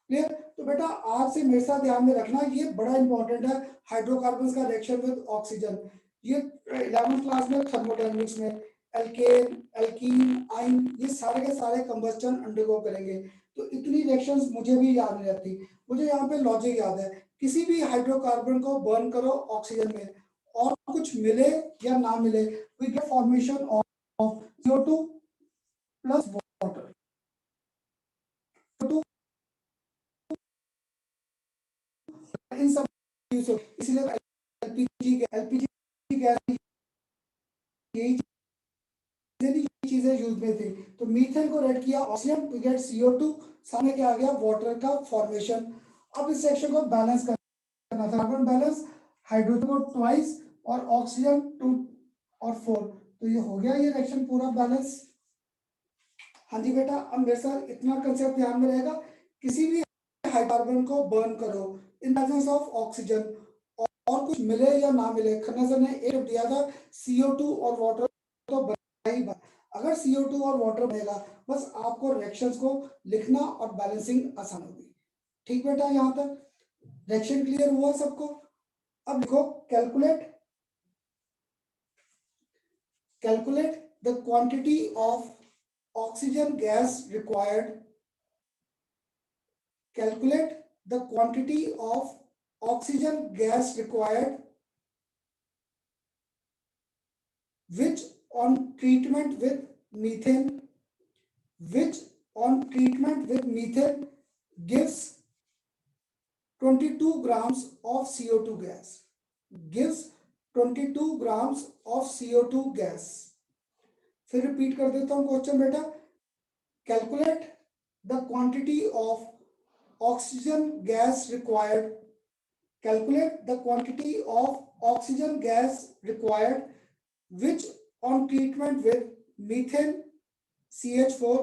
क्लियर? तो बेटा आज से मेरे साथ ध्यान में रखना, ये बड़ा इंपॉर्टेंट है हाइड्रोकार्बन का रिएक्शन विद ऑक्सीजन। ये 11th क्लास में थर्मोडायनेमिक्स में एल्केन, एल्कीन, आइन, ये सारे के सारे कंबस्टन अंडरगो करेंगे। तो इतनी रिएक्शंस मुझे भी याद नहीं रहती, मुझे यहाँ पे लॉजिक याद है, किसी भी हाइड्रोकार्बन को बर्न करो ऑक्सीजन में और कुछ मिले या ना मिले, we get formation of CO2 plus water. इन सब इसलिए एलपीजी गैस यही चीजें यूज में थी। तो मीथेन को रेड किया ऑक्सीजन, वी गेट CO2, सामने क्या आ गया? वाटर का फॉर्मेशन। अब इस सेक्शन को बैलेंस करना था, कार्बन बैलेंस, हाइड्रोजन को ट्वाइस और ऑक्सीजन 2 और 4, तो ये हो गया ये रिएक्शन पूरा बैलेंस। हाँ जी बेटा, अब मेरे साथ इतना कंसेप्ट ध्यान में रहेगा, किसी भी हाइड्रोकार्बन को बर्न करो इन प्रेजेंस ऑफ ऑक्सीजन और कुछ मिले या ना मिले, खन्ना सर ने एक दिया था CO2 और वाटर, तो बना ही बना। अगर CO2 और वाटर बनेगा, बस आपको रिएक्शंस को लिखना और बैलेंसिंग आसान होगी। ठीक बेटा, यहाँ तक रिएक्शन क्लियर हुआ सबको? अब देखो calculate the quantity of oxygen gas required, calculate the quantity of oxygen gas required which on treatment with methane gives 22 grams of CO2 gas, gives 22 grams of CO2 gas। फिर repeat कर देता हूं question बेटा, calculate the quantity of oxygen gas required, calculate the quantity of oxygen gas required which on treatment with methane CH4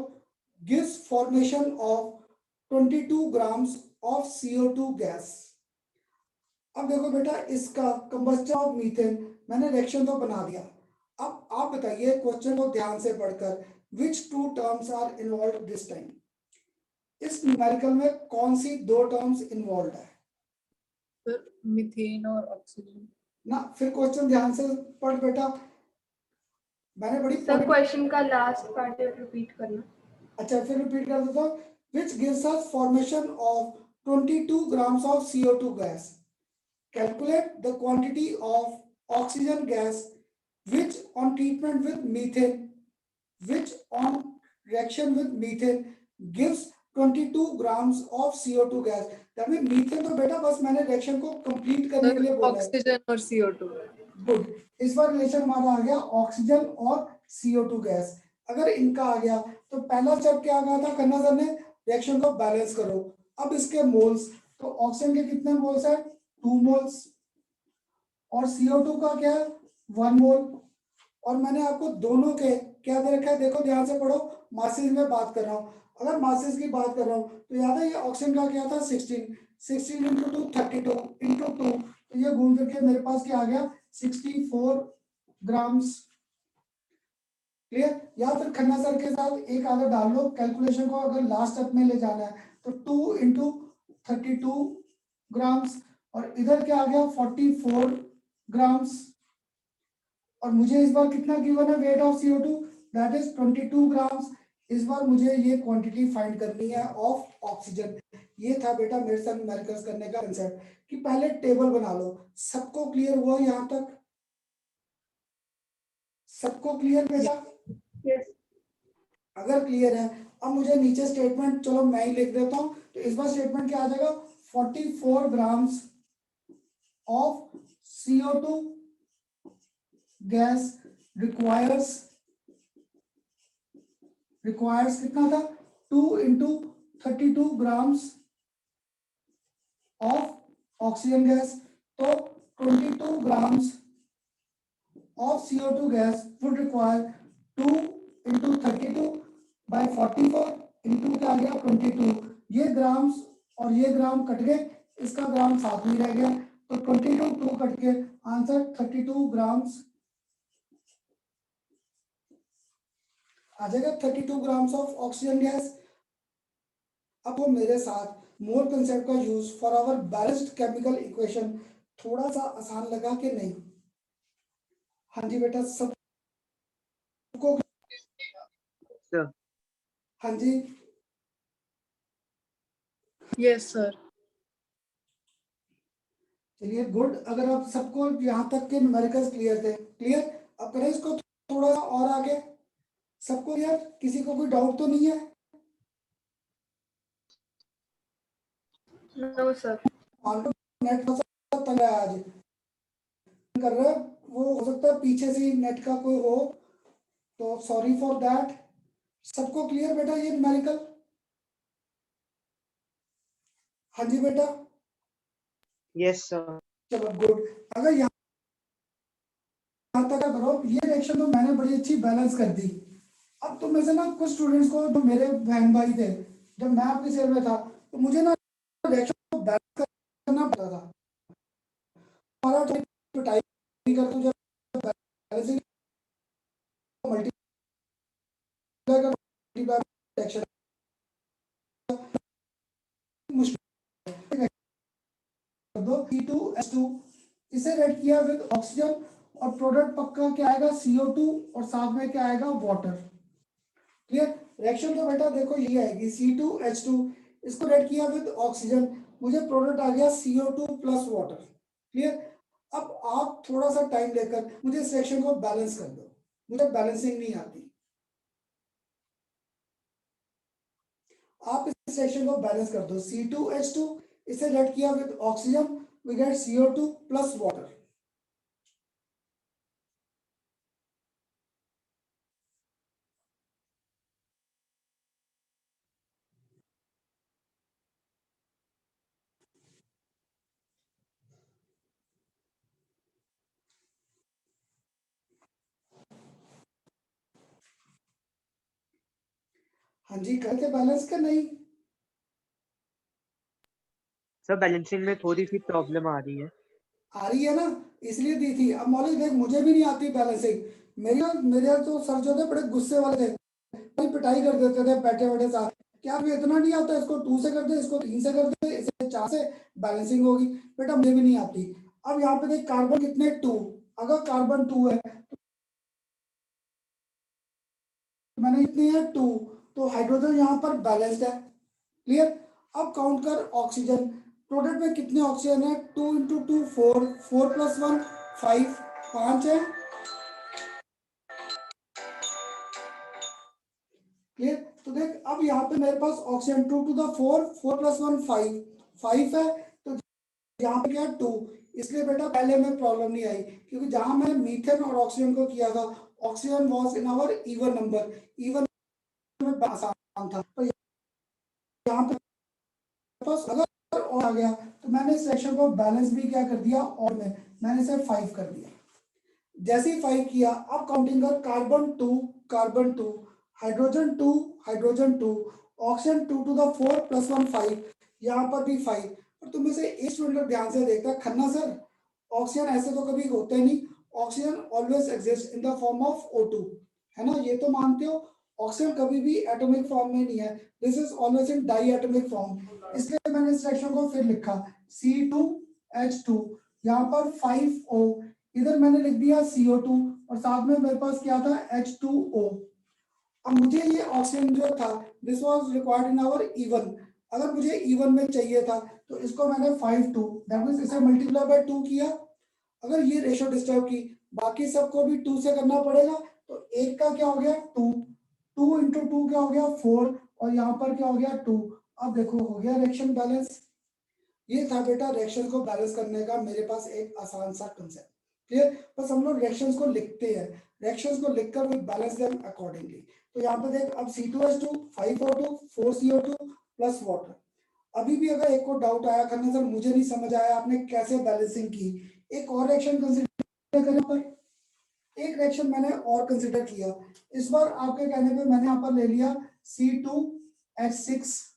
gives formation of 22 grams of CO2 gas। अब देखो बेटा इसका combustion of methane मैंने reaction तो बना दिया, अब आप बताइए क्वेश्चन को ध्यान से पढ़कर, which two terms are involved this time? इस न्यूमेरिकल में कौन सी 2 टर्म्स इन्वॉल्व है? सर मीथेन और ऑक्सीजन ना, फिर क्वेश्चन ध्यान से पढ़ बेटा, मैंने बड़ी सर क्वेश्चन का लास्ट पार्ट रिपीट करना। अच्छा फिर रिपीट कर देता हूं, which gives us formation of 22 grams of CO2 gas, calculate the quantity of oxygen gas which on treatment with methane, which on reaction with methane gives 22 grams of CO2 gas। That mean methane तो बेटा बस मैंने reaction को complete करने के लिए बोला है। ऑक्सीजन और CO2। गुड, इस बार रिलेशन हमारा आ गया ऑक्सीजन और CO2 गैस। अगर इनका आ गया तो पहला स्टेप क्या कहा था खन्ना सर ने? रिएक्शन को बैलेंस करो। अब इसके मोल्स, तो ऑक्सीजन के कितने मोल्स है? 2 मोल्स, और CO2 का क्या है? 1 मोल। और मैंने आपको दोनों के क्या दे रखा है, देखो ध्यान से पढ़ो, मासेस में बात कर रहा हूँ। अगर मासेस की बात कर रहा हूँ तो याद है ये ऑक्सीजन का क्या था 16 इंटू 2 32 इंटू 2, तो ये घूम फिर के मेरे पास क्या आ गया 64 ग्राम्स। क्लियर? या फिर खन्ना सर के साथ एक आधा डाल लो कैलकुलेशन को, अगर लास्ट स्टेप में ले जाना है तो 2 इंटू 32 ग्राम्स, और इधर क्या आ गया 44 ग्राम्स। और मुझे इस बार कितना गिवन है weight of CO2, that is 22 grams. इस बार मुझे ये क्वांटिटी फाइंड करनी है ऑफ ऑक्सीजन। ये था बेटा मेरे साथ न्यूमेरिकल्स करने का कंसेप्ट कि पहले टेबल बना लो। सबको क्लियर हुआ यहाँ तक? सबको क्लियर बेटा? Yes. अगर क्लियर है, अब मुझे नीचे स्टेटमेंट, चलो मैं ही लिख देता हूँ, तो इस बार स्टेटमेंट क्या आ जाएगा 44 grams of CO2 gas requires कितना था 2 into 32 grams of oxygen gas. तो 22 grams of CO2 gas would require 2 into 32 by 44 into क्या आ गया 22। ये ग्राम्स और ये ग्राम कट गए, इसका ग्राम साथ में रह गया, तो 22 2 कट के आंसर 32 ग्राम्स आ जाएगा, 32 ग्राम्स ऑफ ऑक्सीजन गैस। अब वो मेरे साथ मोल कंसेप्ट का use for our balanced chemical equation थोड़ा सा आसान लगा कि नहीं? हाँ जी बेटा, सबको? सर हाँ जी, यस सर। चलिए गुड। अगर आप सबको यहाँ तक के न्यूमेरिकल्स क्लियर थे, क्लियर? अब करें इसको थोड़ा सा और आगे। सबको क्लियर? किसी को कोई डाउट तो नहीं है? No, sir. नेट तंग है आज कर रहे हैं, वो हो सकता है पीछे से नेट का कोई हो, तो सॉरी फॉर दैट। सबको क्लियर बेटा ये न्यूमेरिकल? हाँ जी बेटा, यस सर। चलो गुड। अगर यहाँ तक करो, ये रिएक्शन तो मैंने बड़ी अच्छी बैलेंस कर दी। अब तो में से ना कुछ स्टूडेंट्स को, जो मेरे बहन भाई थे, जब मैं आपके शेयर में था, तो मुझे ना रिएक्शन को बैलेंस करना पड़ता था। हमारा तो टाइप कर दो, जब बैलेंसिंग मल्टीप्लाई कर रिएक्शन मुश्किल कर दो। C2H2 इसे रेड किया विद ऑक्सीजन, और प्रोडक्ट पक्का क्या आएगा CO2, और साथ में क्या आएगा वाटर। क्लियर? रिएक्शन तो बेटा देखो ये आएगी C2H2, इसको रेड किया विद ऑक्सीजन, मुझे प्रोडक्ट आ गया CO2 प्लस वाटर। क्लियर? अब आप थोड़ा सा टाइम लेकर मुझे इस रिएक्शन को बैलेंस कर दो, मुझे बैलेंसिंग नहीं आती। आप इस रिएक्शन को बैलेंस कर दो, C2H2 इसे रेड किया with oxygen, we get CO2 plus water. हाँ जी, करके बैलेंस कर नहीं? सर बैलेंसिंग में थोड़ी सी प्रॉब्लम आ रही है। आ रही है ना, इसलिए दी थी। अब मौलिक देख, मुझे भी नहीं आती बैलेंसिंग। मेरे तो सर जो थे बड़े गुस्से वाले थे, कोई पिटाई कर देते थे बैठे बैठे साथ, क्या भी इतना नहीं आता, इसको 2 से कर दे, इसको 3 से कर दे, इसे 4 से बैलेंसिंग होगी। बेटा मुझे भी नहीं आती। अब यहाँ पे देख कार्बन कितने 2, अगर कार्बन 2 है, मैंने इतनी है 2, तो हाइड्रोजन यहाँ पर बैलेंस्ड है। क्लियर? अब काउंट कर ऑक्सीजन, प्रोडक्ट में कितने ऑक्सीजन है 2 इंटू 2 4, 4 प्लस 1 5, 5 है। क्लियर? तो देख अब यहाँ पे मेरे पास ऑक्सीजन 2 टू द 4, 4 प्लस 1 5, 5 है, तो यहाँ पे क्या 2, इसलिए बेटा पहले में प्रॉब्लम नहीं आई, क्योंकि जहां मैंने मीथेन और ऑक्सीजन को किया था, oxygen was in our even number, even में आसान था। तो यहाँ पे पास अगर और आ गया, तो मैंने इस सेक्शन को बैलेंस भी क्या कर दिया, और मैंने इसे 5 कर दिया। जैसे ही 5 किया, अब काउंटिंग कर, carbon 2, hydrogen 2, hydrogen 2, oxygen 2 to the 4 plus 1 5, यहाँ पर भी 5। और तुम में से एक स्टूडेंट ध्यान से देखता, खन्ना सर ऑक्सीजन ऐसे तो कभी होते नहीं, oxygen always exist in the form of O2, है ना, ये तो मानते हो। ऑक्सीजन कभी भी एटॉमिक फॉर्म में नहीं है, this is always in diatomic form, इसलिए मैंने इस रिएक्शन को फिर लिखा C2H2, यहाँ पर 5O, इधर मैंने लिख दिया CO2 और साथ में मेरे पास क्या था H2O। अब मुझे ये ऑक्सीजन जो था this was required in our E1, अगर मुझे E1 में चाहिए था तो इसको मैंने 5 2 दैट मींस इसे मल्टीप्लाई बाय 2 किया। अगर ये रेशियो डिस्टर्ब की, बाकी सबको भी 2 से करना पड़ेगा, तो एक का क्या हो गया 2, 2 इंटू 2 क्या हो गया 4, और यहाँ पर क्या हो गया 2। अब देखो हो गया रिएक्शन बैलेंस। ये था बेटा रिएक्शन को बैलेंस करने का मेरे पास एक आसान सा कंसेप्ट, क्लियर। बस हम लोग रिएक्शंस को लिखते हैं, रिएक्शंस को लिखकर वी बैलेंस देम अकॉर्डिंगली। तो यहाँ पे देख, अब C2H2 5O2 4CO2 plus water. अभी भी अगर एक को डाउट आया करना सर मुझे नहीं समझ आया आपने कैसे बैलेंसिंग की, एक और रिएक्शन कंसीडर करें पर, एक रिएक्शन मैंने और कंसीडर किया, इस बार आपके कहने पे मैंने यहाँ पर ले लिया C2H6,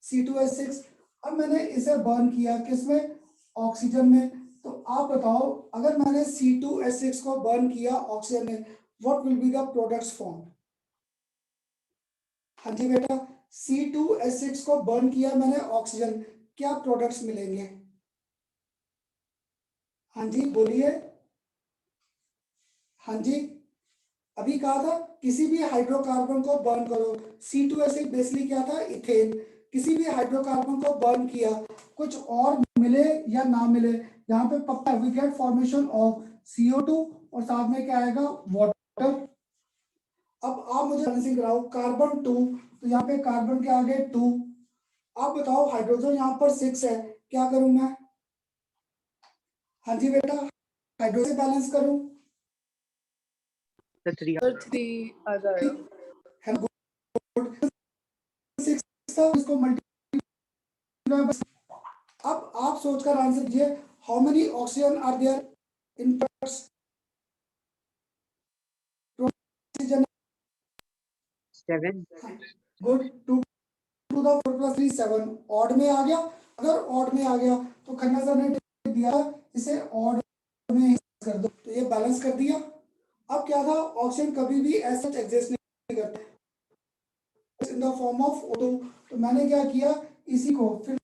C2H6। अब मैंने इसे बर्न किया किसमें, ऑक्सीजन में। तो आप बताओ अगर मैंने C2H6 को बर्न किया ऑक्सीजन में, what will be the products form. हाँ जी बेटा, C2H6 को बर्न किया मैंने ऑक्सीजन, क्या प्रोडक्ट्स मिलेंगे। हाँ जी बोलिए। हाँ जी, अभी कहा था किसी भी हाइड्रोकार्बन को बर्न करो, C2H6 बेसिकली क्या था इथेन, किसी भी हाइड्रोकार्बन को बर्न किया, कुछ और मिले या ना मिले, यहाँ पे पक्का we get formation of CO2 और साथ में क्या आएगा वाटर। अब आप मुझे बैलेंसिंग कराओ, कार्बन 2, तो यहाँ पे कार्बन के आगे 2। आप बताओ हाइड्रोजन यहाँ पर 6 है, क्या करूं मैं। हाँ जी बेटा, हाइड्रोजन बैलेंस करूं, The 3. सर 3 आ जाएगा। है ना, 6 था इसको मल्टीप्लाई। अब आप सोचकर आंसर दीजिए, how many oxygen are there in products, oxygen 7. Good, 2 to the 4 plus 3 7, odd में आ गया। अगर ऑड में आ गया तो खन्ना सर ने दिया इसे ऑड में कर दो, तो ये बैलेंस कर दिया। अब क्या था, ऑक्सीजन कभी भी ऐसा एग्जिस्ट नहीं करता इन द फॉर्म ऑफ O2, तो मैंने क्या किया इसी को फिर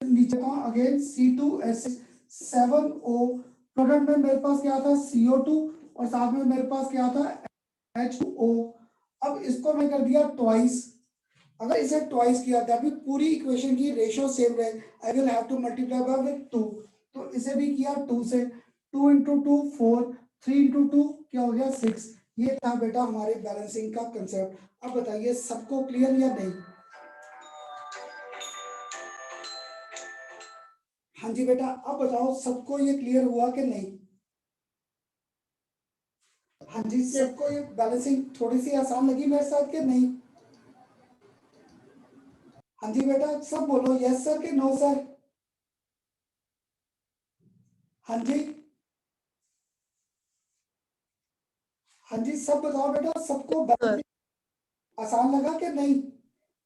नीचे का अगेन C2H6 7O, प्रोडक्ट में मेरे पास क्या था CO2 और साथ में मेरे पास क्या था H2O। अब इसको मैं कर दिया ट्वाइस, अगर इसे ट्वाइस किया दैट मींस पूरी इक्वेशन की रेशियो सेम रहे, आई will have to multiply by with 2, तो इसे भी किया 2 से, 2 इंटू 2 4, 3 इंटू 2 क्या हो गया 6। ये था बेटा हमारे बैलेंसिंग का कंसेप्ट। अब बताइए सबको क्लियर या नहीं। हाँ जी बेटा, अब बताओ सबको ये क्लियर हुआ कि नहीं। हाँ जी, सबको ये बैलेंसिंग थोड़ी सी आसान लगी मेरे साथ के नहीं। हाँ जी बेटा सब बोलो यस सर के नो सर। हाँ जी, हाँ जी सब बताओ बेटा, सबको बैलेंसिंग आसान लगा कि नहीं।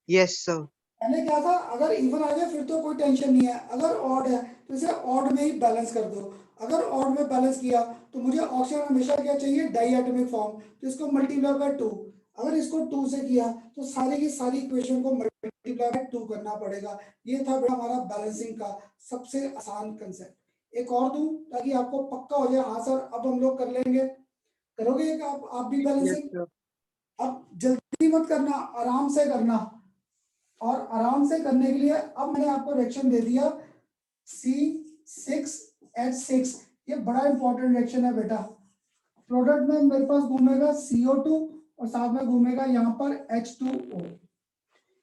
Yes, sir. मैंने क्या था, अगर इवन आ जाए फिर तो कोई टेंशन नहीं है, अगर ऑड है तो इसे ऑड में ही बैलेंस कर दो। अगर ऑड में बैलेंस किया तो मुझे ऑक्सीजन हमेशा क्या चाहिए डाई एटॉमिक फॉर्म, तो इसको मल्टीप्लाई बाय 2। अगर इसको 2 से किया तो सारी की सारी इक्वेशन को मल्टीप्लाई बाय 2 करना पड़ेगा। ये था बेटा हमारा बैलेंसिंग का सबसे आसान कंसेप्ट। एक और दूं ताकि आपको पक्का हो जाए, हाँ सर अब हम लोग कर लेंगे, करोगे आप भी Yes, बैलेंसिंग। sir. अब जल्दी मत करना, आराम से करना, और आराम से करने के लिए अब मैंने आपको रिएक्शन दे दिया C6H6, ये बड़ा इंपॉर्टेंट रिएक्शन है बेटा। प्रोडक्ट में मेरे पास घूमेगा CO2 और साथ में घूमेगा यहाँ पर H2O,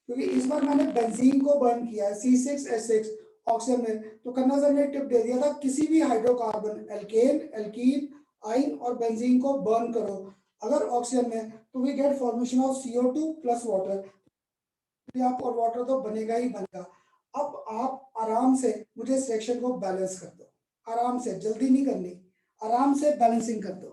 क्योंकि इस बार मैंने बेंजीन को बर्न किया है C6H6 ऑक्सीजन में। तो खन्ना सर ने टिप दे दिया था किसी भी हाइड्रोकार्बन एल्केन, एल्कीन, आइन और बेंजीन को बर्न करो अगर ऑक्सीजन में, तो we get formation of CO2 plus water, आप और वाटर तो बनेगा ही बनेगा। अब आप आराम से मुझे इस रिएक्शन को बैलेंस कर दो, आराम से, जल्दी नहीं करनी, आराम से बैलेंसिंग कर दो।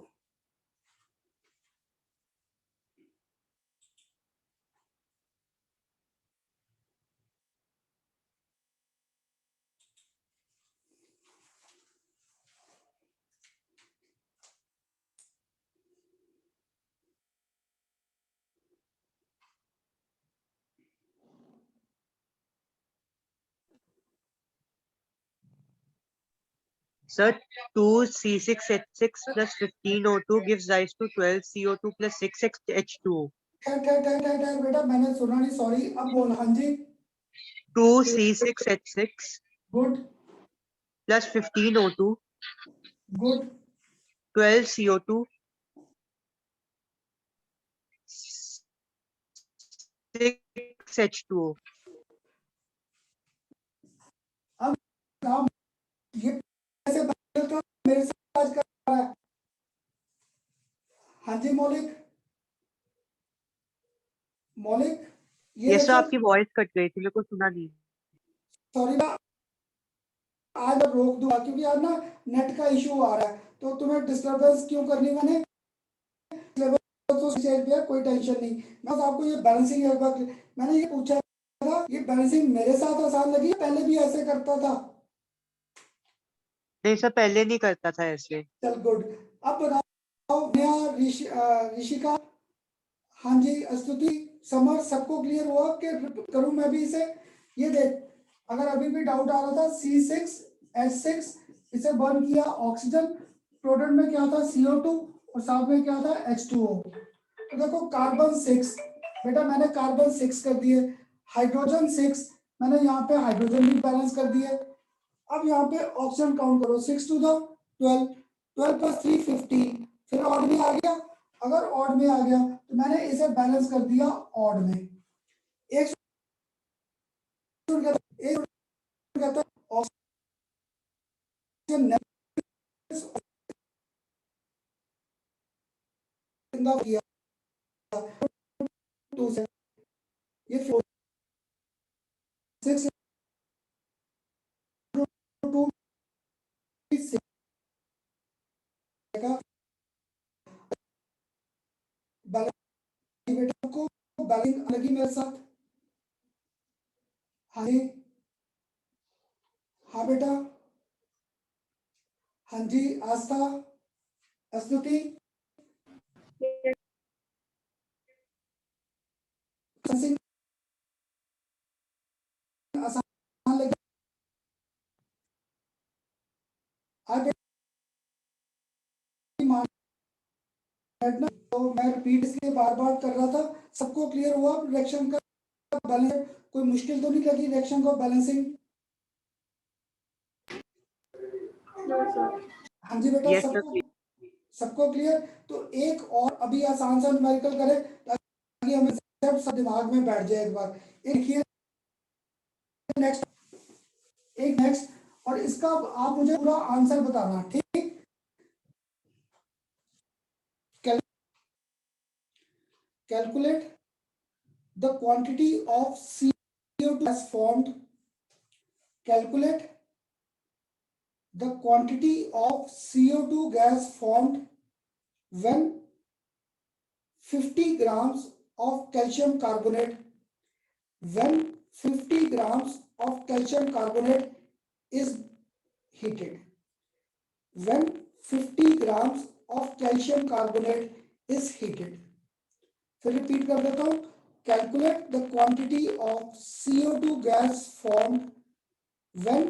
Sir, 2C6H6 plus 15O2 gives rise to 12CO2 plus 6H2O. ठहर बेटा, मैंने सुना नहीं, सॉरी। अब बोल। हाँ जी। 2C6H6 good plus 15O2 good 12CO2 6H2O. अब काम ये कैसे तो मेरे साथ आज कर रहा है। हाँ जी मौलिक, मौलिक ये ये सर देखो, आपकी वॉइस कट गई थी, मेरे को सुना नहीं। सॉरी ना, आज अब रोक दूंगा क्योंकि आज ना नेट का इशू आ रहा है, तो तुम्हें डिस्टरबेंस क्यों करनी मैंने। तो शेयर किया, कोई टेंशन नहीं। बस आपको ये बैलेंसिंग एक बार मैंने ये पूछा था, ये बैलेंसिंग मेरे साथ आसान लगी, पहले भी ऐसे करता था। नहीं सर, पहले नहीं करता था ऐसे। चल गुड। अब बताओ नया ऋषिका, हाँ जी स्तुति, समर, सबको क्लियर हुआ कि करूं मैं भी इसे। ये देख, अगर अभी भी डाउट आ रहा था, C6H6 इसे बर्न किया, ऑक्सीजन, प्रोडक्ट में क्या था CO2 और साथ में क्या था H2O। तो देखो कार्बन 6 बेटा मैंने कार्बन 6 कर दिए, हाइड्रोजन 6 मैंने यहाँ पे हाइड्रोजन भी बैलेंस कर दिए। अब यहाँ पे ऑप्शन काउंट करो, 6 टू द 12, 12 प्लस 3 15, फिर ऑड में आ गया। अगर ऑड में आ गया तो मैंने इसे बैलेंस कर दिया ऑड में। एक कहता है ऑक्सीजन किया टू से, ये 6 टू का बेटा को बैलेंस लगी मेरे साथ। हाँ जी, हाँ बेटा, हाँ जी आस्था, स्तुति, आसान लगी। आज तो मैं रिपीट इसलिए बार बार कर रहा था, सबको क्लियर हुआ रिएक्शन का बैलेंस। कोई मुश्किल तो नहीं लगी रिएक्शन को बैलेंसिंग। हाँ जी बेटा, यस सबको सर। सबको क्लियर। तो एक और अभी आसान सा न्यूमेरिकल करें ताकि हमें सब दिमाग में बैठ जाए एक बार। एक ये नेक्स्ट, एक नेक्स्ट, और इसका आप मुझे पूरा आंसर बताना, ठीक। Calculate the quantity of CO2 as formed. Calculate the quantity of CO2 gas formed when 50 grams of calcium carbonate, when 50 grams of calcium carbonate is heated. When 50 grams of calcium carbonate is heated. फिर repeat कर देता हूं, calculate the quantity of CO2 gas formed when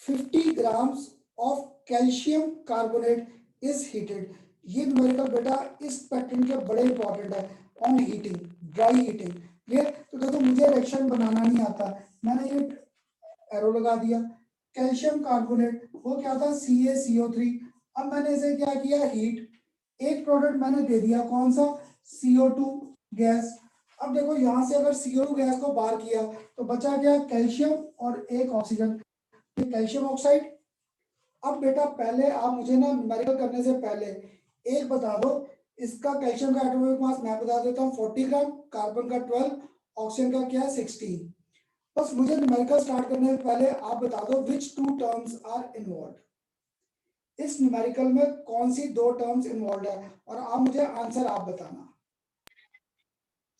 50 grams of calcium carbonate is heated. ये numerical बेटा इस pattern के बड़े important है, on heating, dry heating. Clear. तो देखो मुझे रिएक्शन बनाना नहीं आता, मैंने ये एरो लगा दिया। कैल्शियम कार्बोनेट वो क्या था, CaCO3। अब मैंने इसे क्या किया, हीट। एक प्रोडक्ट मैंने दे दिया, कौन सा, CO2 गैस। अब देखो यहाँ से अगर CO2 गैस को बाहर किया तो बचा गया कैल्शियम और एक ऑक्सीजन, कैल्शियम ऑक्साइड। अब बेटा पहले आप मुझे ना न्यूमेरिकल करने से पहले एक बता दो, इसका कैल्शियम का एटॉमिक मास मैं बता देता हूँ 40 ग्राम, कार्बन का 12, ऑक्सीजन का क्या है 16। बस मुझे न्यूमेरिकल स्टार्ट करने से पहले आप बता दो विच टू टर्म्स आर इन्वॉल्व। इस न्यूमेरिकल में कौन सी दो टर्म्स इन्वॉल्व है, और आप मुझे आंसर आप बताना।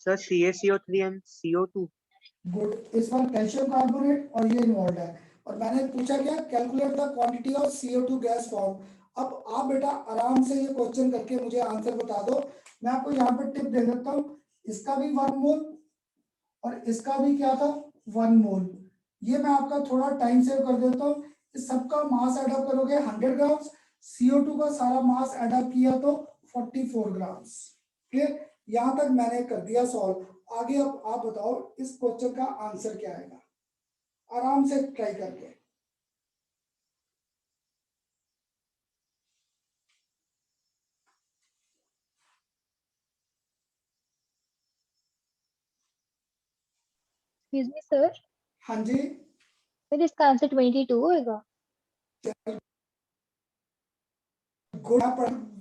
Sir CaCO3 and CO2। Good, इस बार कैल्शियम कार्बोनेट और ये इन्वॉल्व है। और मैंने पूछा क्या, calculate the quantity of CO2 gas form. अब आप बेटा आराम से ये क्वेश्चन करके मुझे आंसर बता दो। मैं आपको यहाँ पे टिप दे देता हूँ, इसका भी 1 मोल और इसका भी क्या था 1 मोल। ये मैं आपका थोड़ा टाइम सेव कर देता हूँ। इस सबका मास एडअप करोगे 100 ग्राम्स, CO2 का सारा मास एडअप किया तो 44 ग्राम्स। क्लियर, यहां तक मैंने कर दिया सॉल्व। आगे अब आप बताओ इस क्वेश्चन का आंसर क्या आएगा, आराम से ट्राई करके। एक्सक्यूज मी सर, हाँ जी, फिर इसका आंसर 22 होएगा। गुड।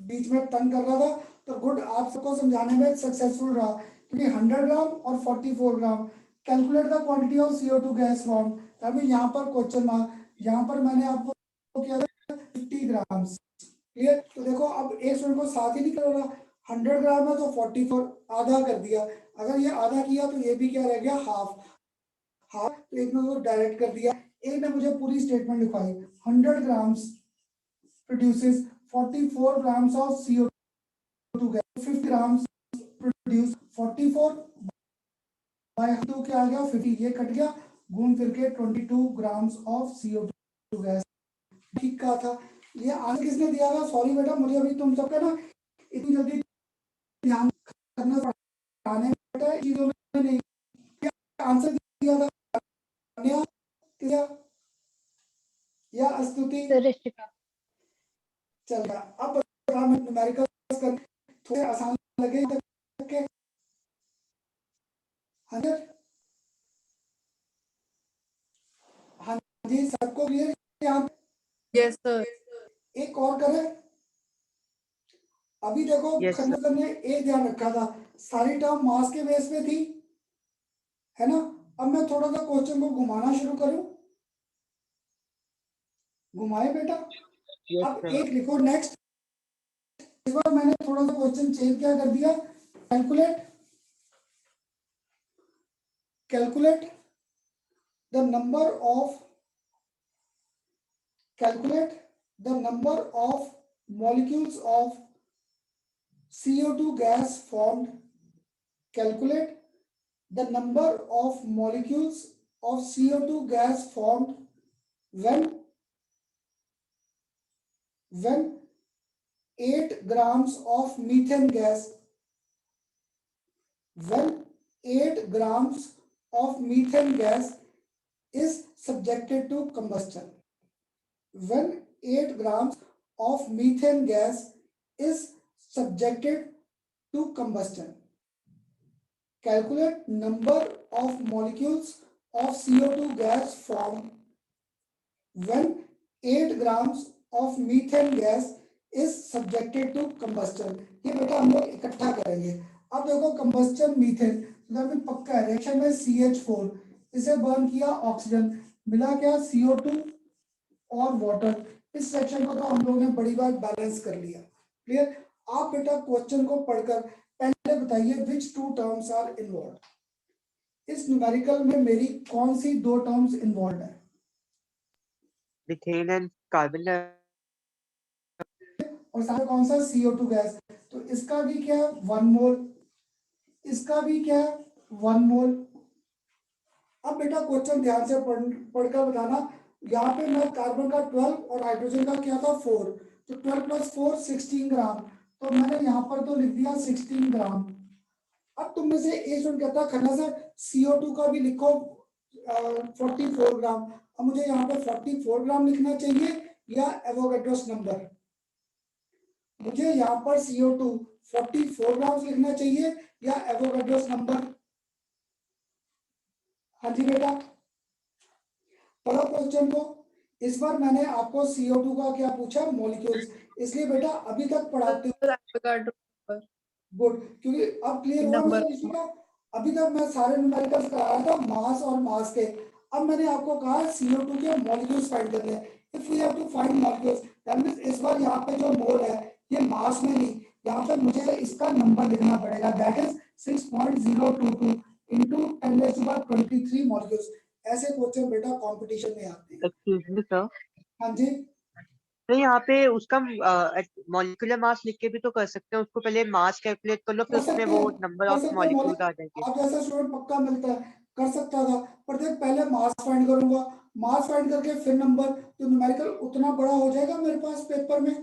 बीच में तंग कर रहा था तो गुड, आप सबको समझाने में सक्सेसफुल रहा, क्योंकि 100 ग्राम और 44 gram. Calculate the quantity of CO2 gas form, तभी यहाँ पर क्वेश्चन मार्क। यहाँ पर मैंने आपको किया 50 ग्राम्स। क्लियर, तो देखो अब एक स्टूडेंट को साथ ही नहीं कर रहा, 100 ग्राम है तो 44 आधा कर दिया। अगर ये आधा किया तो ये भी क्या रह गया, हाफ। हाफ तो एक ने तो डायरेक्ट कर दिया, एक ने मुझे पूरी स्टेटमेंट लिखवाई। 100 grams produces 44 grams of CO2 gas, 50 grams produce 44 by 2 क्या आ गया 50, ये कट गया, घूम फिर के 22 grams of CO2 गैस। ठीक कहा था। ये आंसर किसने दिया था, सॉरी बेटा मुझे अभी तुम सबका ना इतनी जल्दी ध्यान करना पढ़ाने में बेटा चीजों में नहीं। आंसर दिया था या स्तुति, सर रशिका। चल रहा। अब बता, मैं न्यूमेरिकल्स कर थोड़े आसान लगे तक के। हाँ जी, सबको क्लियर यहाँ। Yes sir. एक और करें, अभी देखो Yes, sir. खन्ना ने एक ध्यान रखा था, सारी टर्म मास के बेस पे थी, है ना। अब मैं थोड़ा सा क्वेश्चन को घुमाना शुरू करूं, घुमाए बेटा। Yes, अब sir. एक लिखो नेक्स्ट। इस बार मैंने थोड़ा सा क्वेश्चन चेंज क्या कर दिया, calculate calculate the number of calculate the number of molecules of CO2 gas formed. Calculate the number of molecules of CO2 gas formed when 8 grams of methane gas, when 8 grams of methane gas is subjected to combustion. When 8 grams of methane gas is subjected to combustion. Calculate number of molecules of CO2 gas formed when 8 grams of methane gas is subjected to combustion. ये बेटा हम लोग इकट्ठा करेंगे। अब देखो combustion methane, तो पक्का है रिएक्शन में CH4, इसे बर्न किया ऑक्सीजन, मिला क्या CO2 और वाटर। इस सेक्शन को तो हम लोगों ने बड़ी बात बैलेंस कर लिया। क्लियर, आप बेटा क्वेश्चन को पढ़कर पहले बताइए विच टू टर्म्स आर इन्वॉल्व। इस न्यूमेरिकल में मेरी कौन सी दो टर्म्स इन्वॉल्व है, Methane and carbon और साथ में कौन सा CO2 गैस। तो इसका भी क्या है 1 मोल, इसका भी क्या है 1 मोल। अब बेटा क्वेश्चन ध्यान से पढ़कर बताना। यहाँ पे मैं कार्बन का 12 और हाइड्रोजन का क्या था 4, तो 12 + 4 16 ग्राम, तो मैंने यहाँ पर तो लिख दिया 16 ग्राम। अब तुम में से एक स्टूडेंट कहता खन्ना सर CO2 का भी लिखो 44 ग्राम। अब मुझे यहाँ पे 44 ग्राम लिखना चाहिए या एवोगाड्रोस नंबर, मुझे यहाँ पर CO2 44 ग्राम लिखना चाहिए या एवोगाड्रोस नंबर। हाँ जी बेटा, पढ़ो क्वेश्चन को। इस बार मैंने आपको CO2 का क्या पूछा, मॉलिक्यूल्स, इसलिए बेटा अभी तक पढ़ाते नंबर। गुड, क्योंकि अब क्लियर हुआ नंबर। मेरा इशू का। अभी तक मैं सारे न्यूमेरिकल्स करा रहा था मास और मास के, अब मैंने आपको कहा CO2 के मॉलिक्यूल्स फाइंड करने हैं। If we have to find molecules that means इस बार यहाँ पे जो मोल है ये मास में नहीं, यहाँ पे मुझे इसका नंबर लिखना पड़ेगा, दैट इज 6.022 into 10⁻23 मॉलिक्यूल्स। ऐसे क्वेश्चन बेटा कंपटीशन में आते हैं। एक्सक्यूज मी सर, हाँ जी, तो यहाँ पे उसका मॉलिक्यूलर मास लिख के भी तो कर सकते हैं, उसको पहले मास कैलकुलेट कर लो, फिर कर उसमें सकते वो हैं, नंबर कर ऑफ सकते हैं मॉलिक्यूल्स मौलिक, आ जाएंगे। आप जैसा स्टूडेंट पक्का मिलता है, कर सकता था, पर देख पहले मास फाइंड करूंगा, मास फाइंड करके फिर नंबर, तो न्यूमेरिकल उतना बड़ा हो जाएगा मेरे पास पेपर में,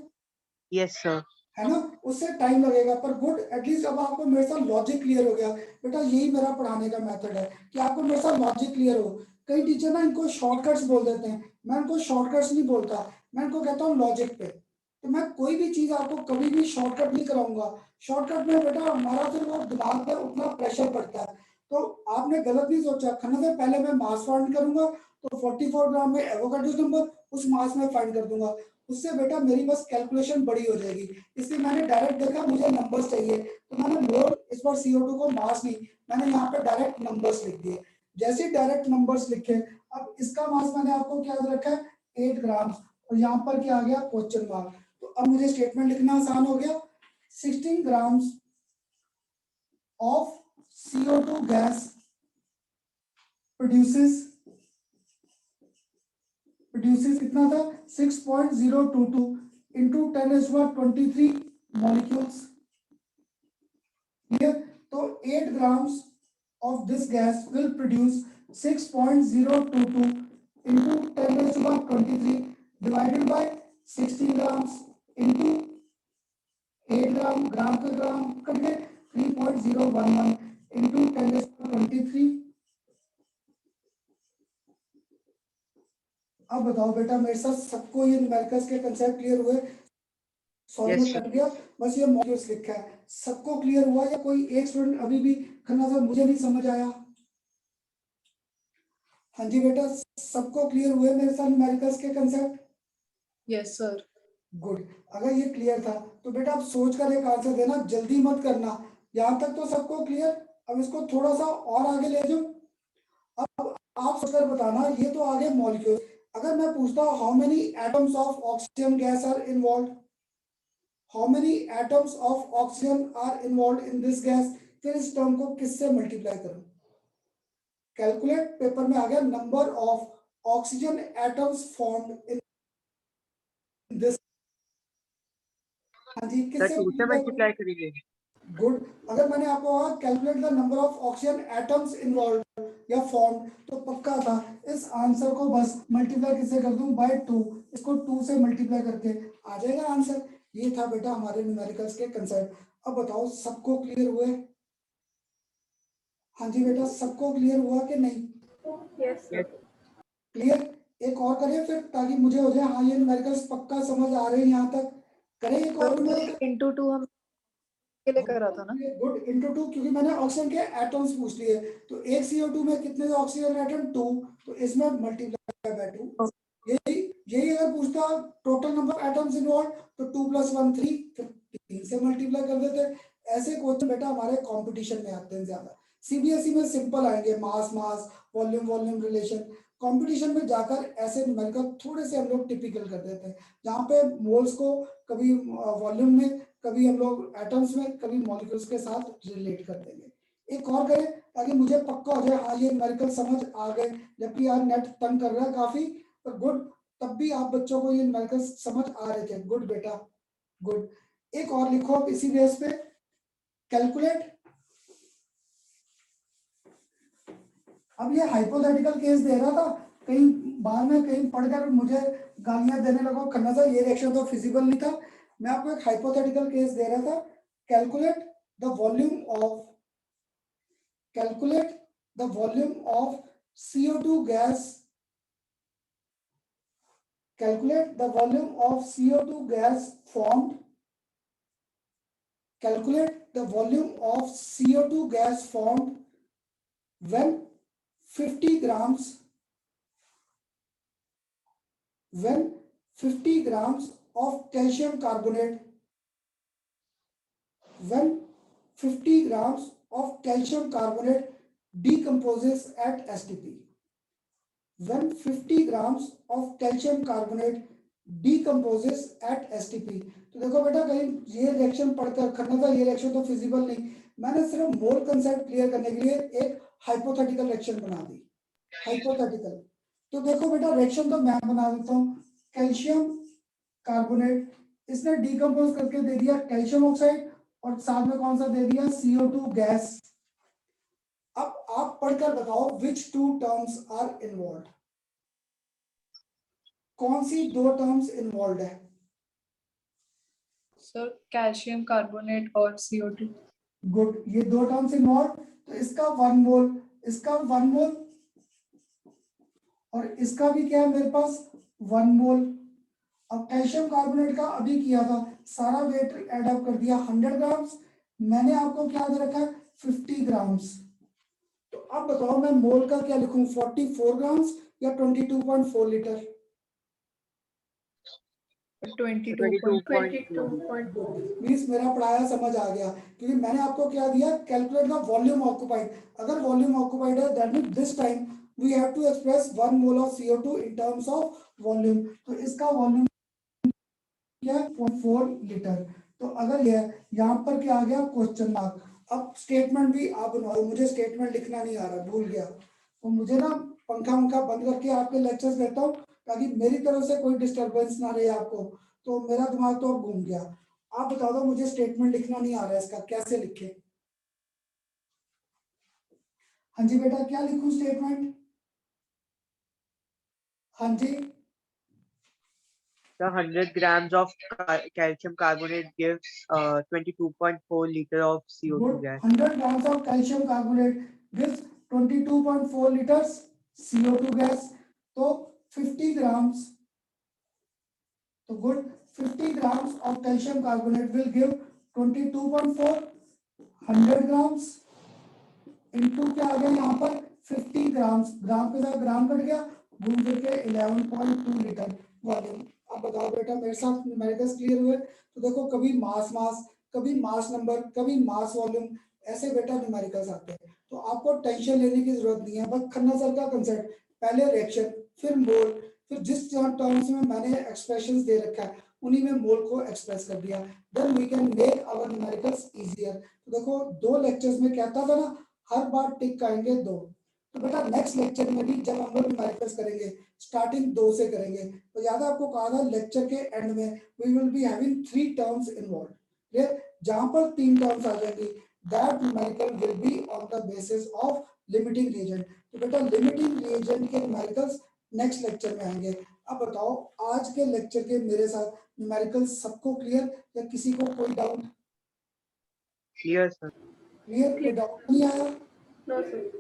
यस सर। है ना, उससे टाइम लगेगा। पर गुड एटलीस्ट अब आपको मेरे साथ लॉजिक क्लियर हो गया बेटा, यही मेरा पढ़ाने का मेथड है कि आपको मेरे साथ लॉजिक क्लियर हो। कई टीचर ना इनको शॉर्टकट्स बोल देते हैं, मैं इनको शॉर्टकट्स नहीं बोलता, मैं इनको कहता हूँ लॉजिक पे। तो मैं कोई भी चीज आपको कभी भी शॉर्टकट नहीं कराऊंगा, शॉर्टकट में बेटा हमारा फिर वो दिमाग पर उतना प्रेशर पड़ता है। तो आपने गलत नहीं सोचा, खन्ना से पहले मैं मास फाइंड करूंगा तो 44 ग्राम में एवोगाड्रो नंबर उस मास में फाइंड कर दूंगा, उससे बेटा मेरी बस कैलकुलेशन बड़ी हो जाएगी। इसलिए मैंने डायरेक्ट देखा मुझे नंबर्स चाहिए, तो मैंने मोल इस बार CO2 को मास नहीं, मैंने यहाँ पे डायरेक्ट नंबर्स लिख दिए। जैसे डायरेक्ट नंबर्स लिखे, अब इसका मास मैंने आपको क्या याद रखा है 8 ग्राम, और यहाँ पर क्या आ गया क्वेश्चन मार्क। तो अब मुझे स्टेटमेंट लिखना आसान हो गया, 16 grams of CO2 gas produces कितना था 6.022 into 10⁻23 molecules। Clear? तो 8 grams of this gas will produce 6.022 into 10⁻23 divided by 16 grams into 8 ग्राम, ग्राम का ग्राम कट गए 3.011 into 10⁻23। अब बताओ बेटा मेरे साथ सबको ये न्यूमेरिकल्स के कंसेप्ट क्लियर हुए? सॉरी Yes, में sir. कट गया, बस ये मॉड्यूल्स लिखा है, सबको क्लियर हुआ या कोई एक स्टूडेंट अभी भी खन्ना सर मुझे नहीं समझ आया? हाँ जी बेटा, सबको क्लियर हुए मेरे साथ न्यूमेरिकल्स के कंसेप्ट? Yes sir. गुड, अगर ये क्लियर था तो बेटा आप सोच कर एक आंसर देना, जल्दी मत करना। यहाँ तक तो सबको क्लियर, अब इसको थोड़ा सा और आगे ले जाओ। अब आप सोचकर बताना, ये तो आगे मॉलिक्यूल, अगर मैं पूछता हूँ how many atoms of oxygen gas are involve, how many atoms of oxygen are involve in this gas, फिर इस टर्म को किससे मल्टीप्लाई करूं? कैलकुलेट पेपर में आ गया number of oxygen atoms formed in this. हाँ जी, सर किससे 2 से मल्टीप्लाई करेंगे। गुड, अगर मैंने आपको कहा calculate the number of oxygen atoms involve या फॉर्म, तो पक्का था इस आंसर को बस मल्टीप्लाई किससे कर दूं बाय 2, इसको 2 से मल्टीप्लाई करके आ जाएगा आंसर। ये था बेटा हमारे न्यूमेरिकल्स के कंसेप्ट। अब बताओ सबको क्लियर हुए? हाँ जी बेटा, सबको क्लियर हुआ कि नहीं? Yes sir. क्लियर? एक और करें फिर ताकि मुझे हो जाए हाँ ये न्यूमेरिकल्स पक्का समझ आ रहे हैं यहाँ तक, करें एक और न्यूमेरिकल? इंटू 2 हम के लिए करा था ना। गुड, इंटू 2, क्योंकि मैंने ऑक्सीजन के एटम्स पूछ लिए, तो एक CO2 में कितने ऑक्सीजन एटम 2, तो इसमें मल्टीप्लाई बाय 2। यही यही अगर पूछता टोटल नंबर एटम्स इन्वॉल्व तो 2 + 1 3, फिर 3 से मल्टीप्लाई कर देते। ऐसे क्वेश्चन बेटा हमारे कंपटीशन में आते हैं ज्यादा, CBSE में सिंपल आएंगे mass mass volume volume relation, competition में जाकर ऐसे न्यूमेरिकल थोड़े से हम लोग टिपिकल कर देते हैं, जहाँ पे मोल्स को कभी वॉल्यूम में, कभी हम लोग एटम्स में, कभी मॉलिक्यूल्स के साथ रिलेट कर देंगे। एक और करें ताकि मुझे पक्का हो जाए हाँ ये न्यूमेरिकल समझ आ गए, जबकि यार नेट तंग कर रहा है काफी, पर गुड, तब भी आप बच्चों को ये न्यूमेरिकल समझ आ रहे थे, गुड बेटा गुड। एक और लिखो आप इसी बेस पे, कैलकुलेट। अब ये हाइपोथेटिकल केस दे रहा था, कहीं बाद में कहीं पढ़कर मुझे गालियां देने लगो खन्ना सर ये रिएक्शन तो फिजिबल नहीं था, मैं आपको एक हाइपोथेटिकल केस दे रहा था। Calculate the volume of, calculate the volume of CO2 gas, calculate the volume of CO2 gas formed, calculate the volume of CO2 gas formed when 50 grams, when 50 grams of calcium carbonate, when 50 grams of calcium carbonate decomposes at STP, when 50 grams of calcium carbonate decomposes at STP। तो देखो बेटा कहीं ये reaction पढ़कर करना था, ये reaction तो फिजिबल नहीं, मैंने सिर्फ मोल कंसेप्ट क्लियर करने के लिए एक हाइपोथेटिकल रिएक्शन बना दी, हाइपोथेटिकल। तो देखो बेटा रिएक्शन तो मैं बना देता हूँ, कैल्शियम कार्बोनेट इसने डिकम्पोज करके दे दिया कैल्शियम ऑक्साइड और साथ में कौन सा दे दिया CO2 गैस। अब आप पढ़कर बताओ which two terms are involve, कौन सी दो टर्म्स इन्वॉल्व है? सर कैल्शियम कार्बोनेट और CO2। गुड, ये दो टर्म्स इन्वॉल्व, तो इसका 1 मोल, इसका 1 मोल और इसका भी क्या है मेरे पास 1 मोल। अब कैल्शियम कार्बोनेट का अभी किया था, सारा वेट एड अप कर दिया 100 ग्राम्स, मैंने आपको क्या दे रखा है 50 ग्राम्स। तो अब बताओ मैं मोल का क्या लिखूं, 44 ग्राम्स या 22.4 लीटर? 22.2। मीन्स मेरा पढ़ाया समझ आ गया, क्योंकि मैंने आपको क्या दिया, कैलकुलेट द वॉल्यूम ऑक्युपाइड। अगर वॉल्यूम ऑक्युपाइड है that means this time we have to express 1 mole of CO2 in terms of volume. तो इसका वॉल्यूम क्या है 4 लीटर। तो अगर ये यहाँ पर क्या आ गया क्वेश्चन मार्क। अब स्टेटमेंट भी आप बनाओ, मुझे स्टेटमेंट लिखना नहीं आ रहा, भूल गया, तो मुझे ना पंखा वंखा बंद करके आपके लेक्चर्स देता हूँ ताकि मेरी तरफ से कोई डिस्टरबेंस ना रहे आपको। तो मेरा दिमाग तो अब घूम गया, आप बता दो मुझे स्टेटमेंट लिखना नहीं आ रहा है, इसका कैसे लिखे? हाँ जी बेटा क्या लिखूं स्टेटमेंट? हाँ जी The 100 grams of calcium carbonate gives 22.4 liter of CO2 good, gas. 100 grams of calcium carbonate gives 22.4 liters CO2 gas. तो 50 ग्राम्स, तो good 50 grams of calcium carbonate will give 22.4, 100 grams into क्या आ गया यहाँ पर 50 ग्राम्स, ग्राम के साथ ग्राम cut गया, घूम फिर के 11.2 लीटर वॉल्यूम। अब बताओ बेटा मेरे साथ न्यूमेरिकल्स क्लियर हुए? तो देखो कभी मास मास, कभी मास नंबर, कभी मास वॉल्यूम, ऐसे बेटा न्यूमेरिकल्स आते हैं। तो आपको टेंशन लेने की जरूरत नहीं है, बस खन्ना सर का कंसेप्ट, पहले रिएक्शन फिर मोल, फिर जिस टर्म्स में मैंने एक्सप्रेशंस दे रखा है उन्हीं में मोल को एक्सप्रेस कर दिया, then we can make our numericals easier. तो देखो 2 लेक्चर्स में कहता था ना हर बार टिक आएंगे 2, तो बेटा नेक्स्ट लेक्चर में भी जब हम लोग न्यूमेरिकल्स करेंगे स्टार्टिंग 2 से करेंगे, तो याद है आपको कहा था लेक्चर के एंड में we will be having 3 terms involve, clear? जहां पर 3 टर्म्स आ जाएंगी that numerical will be on the basis of limiting reagent. तो बेटा लिमिटिंग रीजन के न्यूमेरिकल्स नेक्स्ट लेक्चर में आएंगे। अब बताओ आज के लेक्चर के मेरे साथ न्यूमेरिकल्स सबको क्लियर या किसी को कोई डाउट? Clear, sir. क्लियर, कोई डाउट नहीं आया? No sir.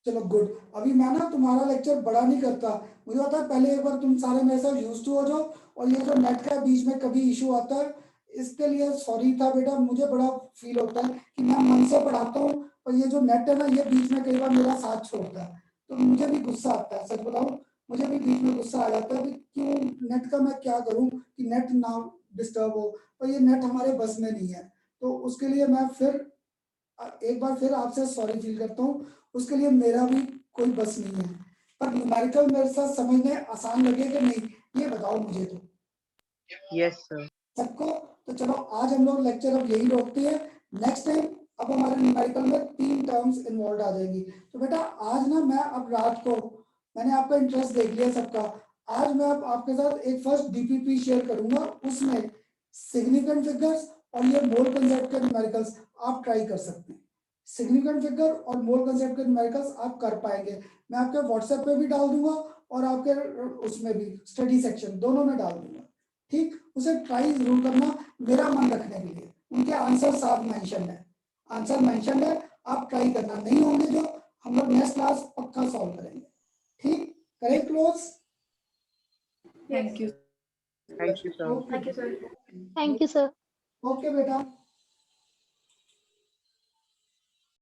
चलो गुड। अभी मैं ना तुम्हारा लेक्चर बड़ा नहीं करता, मुझे पता है पहले एक बार तुम सारे मेरे साथ यूज टू हो जाओ, और ये जो नेट का बीच में कभी इशू आता है इसके लिए सॉरी था बेटा, मुझे बड़ा फील होता है कि मैं मन से पढ़ाता हूँ और ये जो नेट है ना ये बीच में कई बार मेरा साथ छोड़ता है, तो मुझे भी गुस्सा आता है, सच बताऊं मुझे भी बीच में गुस्सा आ जाता है कि क्यों नेट का मैं क्या करूं कि नेट ना डिस्टर्ब हो, और ये नेट हमारे बस में नहीं है। तो उसके लिए मैं फिर एक बार फिर आपसे सॉरी फील करता हूँ, उसके लिए मेरा भी कोई बस नहीं है। पर न्यूमेरिकल मेरे साथ समझने आसान लगे कि नहीं ये बताओ मुझे तो Yes, sir. सबको। तो चलो आज हम लोग लेक्चर अब यही रोकते हैं, नेक्स्ट टाइम अब हमारे न्यूमेरिकल में 3 टर्म्स इन्वॉल्व आ जाएंगी। तो बेटा आज ना मैं अब रात को, मैंने आपका इंटरेस्ट देख लिया सबका, आज मैं अब आपके साथ एक फर्स्ट DPP शेयर करूंगा, उसमें सिग्निफिकेंट फिगर्स और ये मोल कंसेप्ट के न्यूमेरिकल्स आप ट्राई कर सकते हैं। सिग्निफिकेंट फिगर और मोल कंसेप्ट के न्यूमेरिकल्स आप कर पाएंगे, मैं आपके व्हाट्सएप पे भी डाल दूंगा और आपके उसमें भी स्टडी सेक्शन दोनों में डाल दूंगा, ठीक? उसे ट्राई जरूर करना मेरा मन रखने के लिए, उनके आंसर साफ मेंशन है, आंसर मेंशन है, आप ट्राई करना, नहीं होंगे जो हम लोग नेक्स्ट क्लास पक्का सॉल्व करेंगे, ठीक? करें close? Thank you. Thank you, sir. Okay thank you sir. Thank you, sir. Okay बेटा।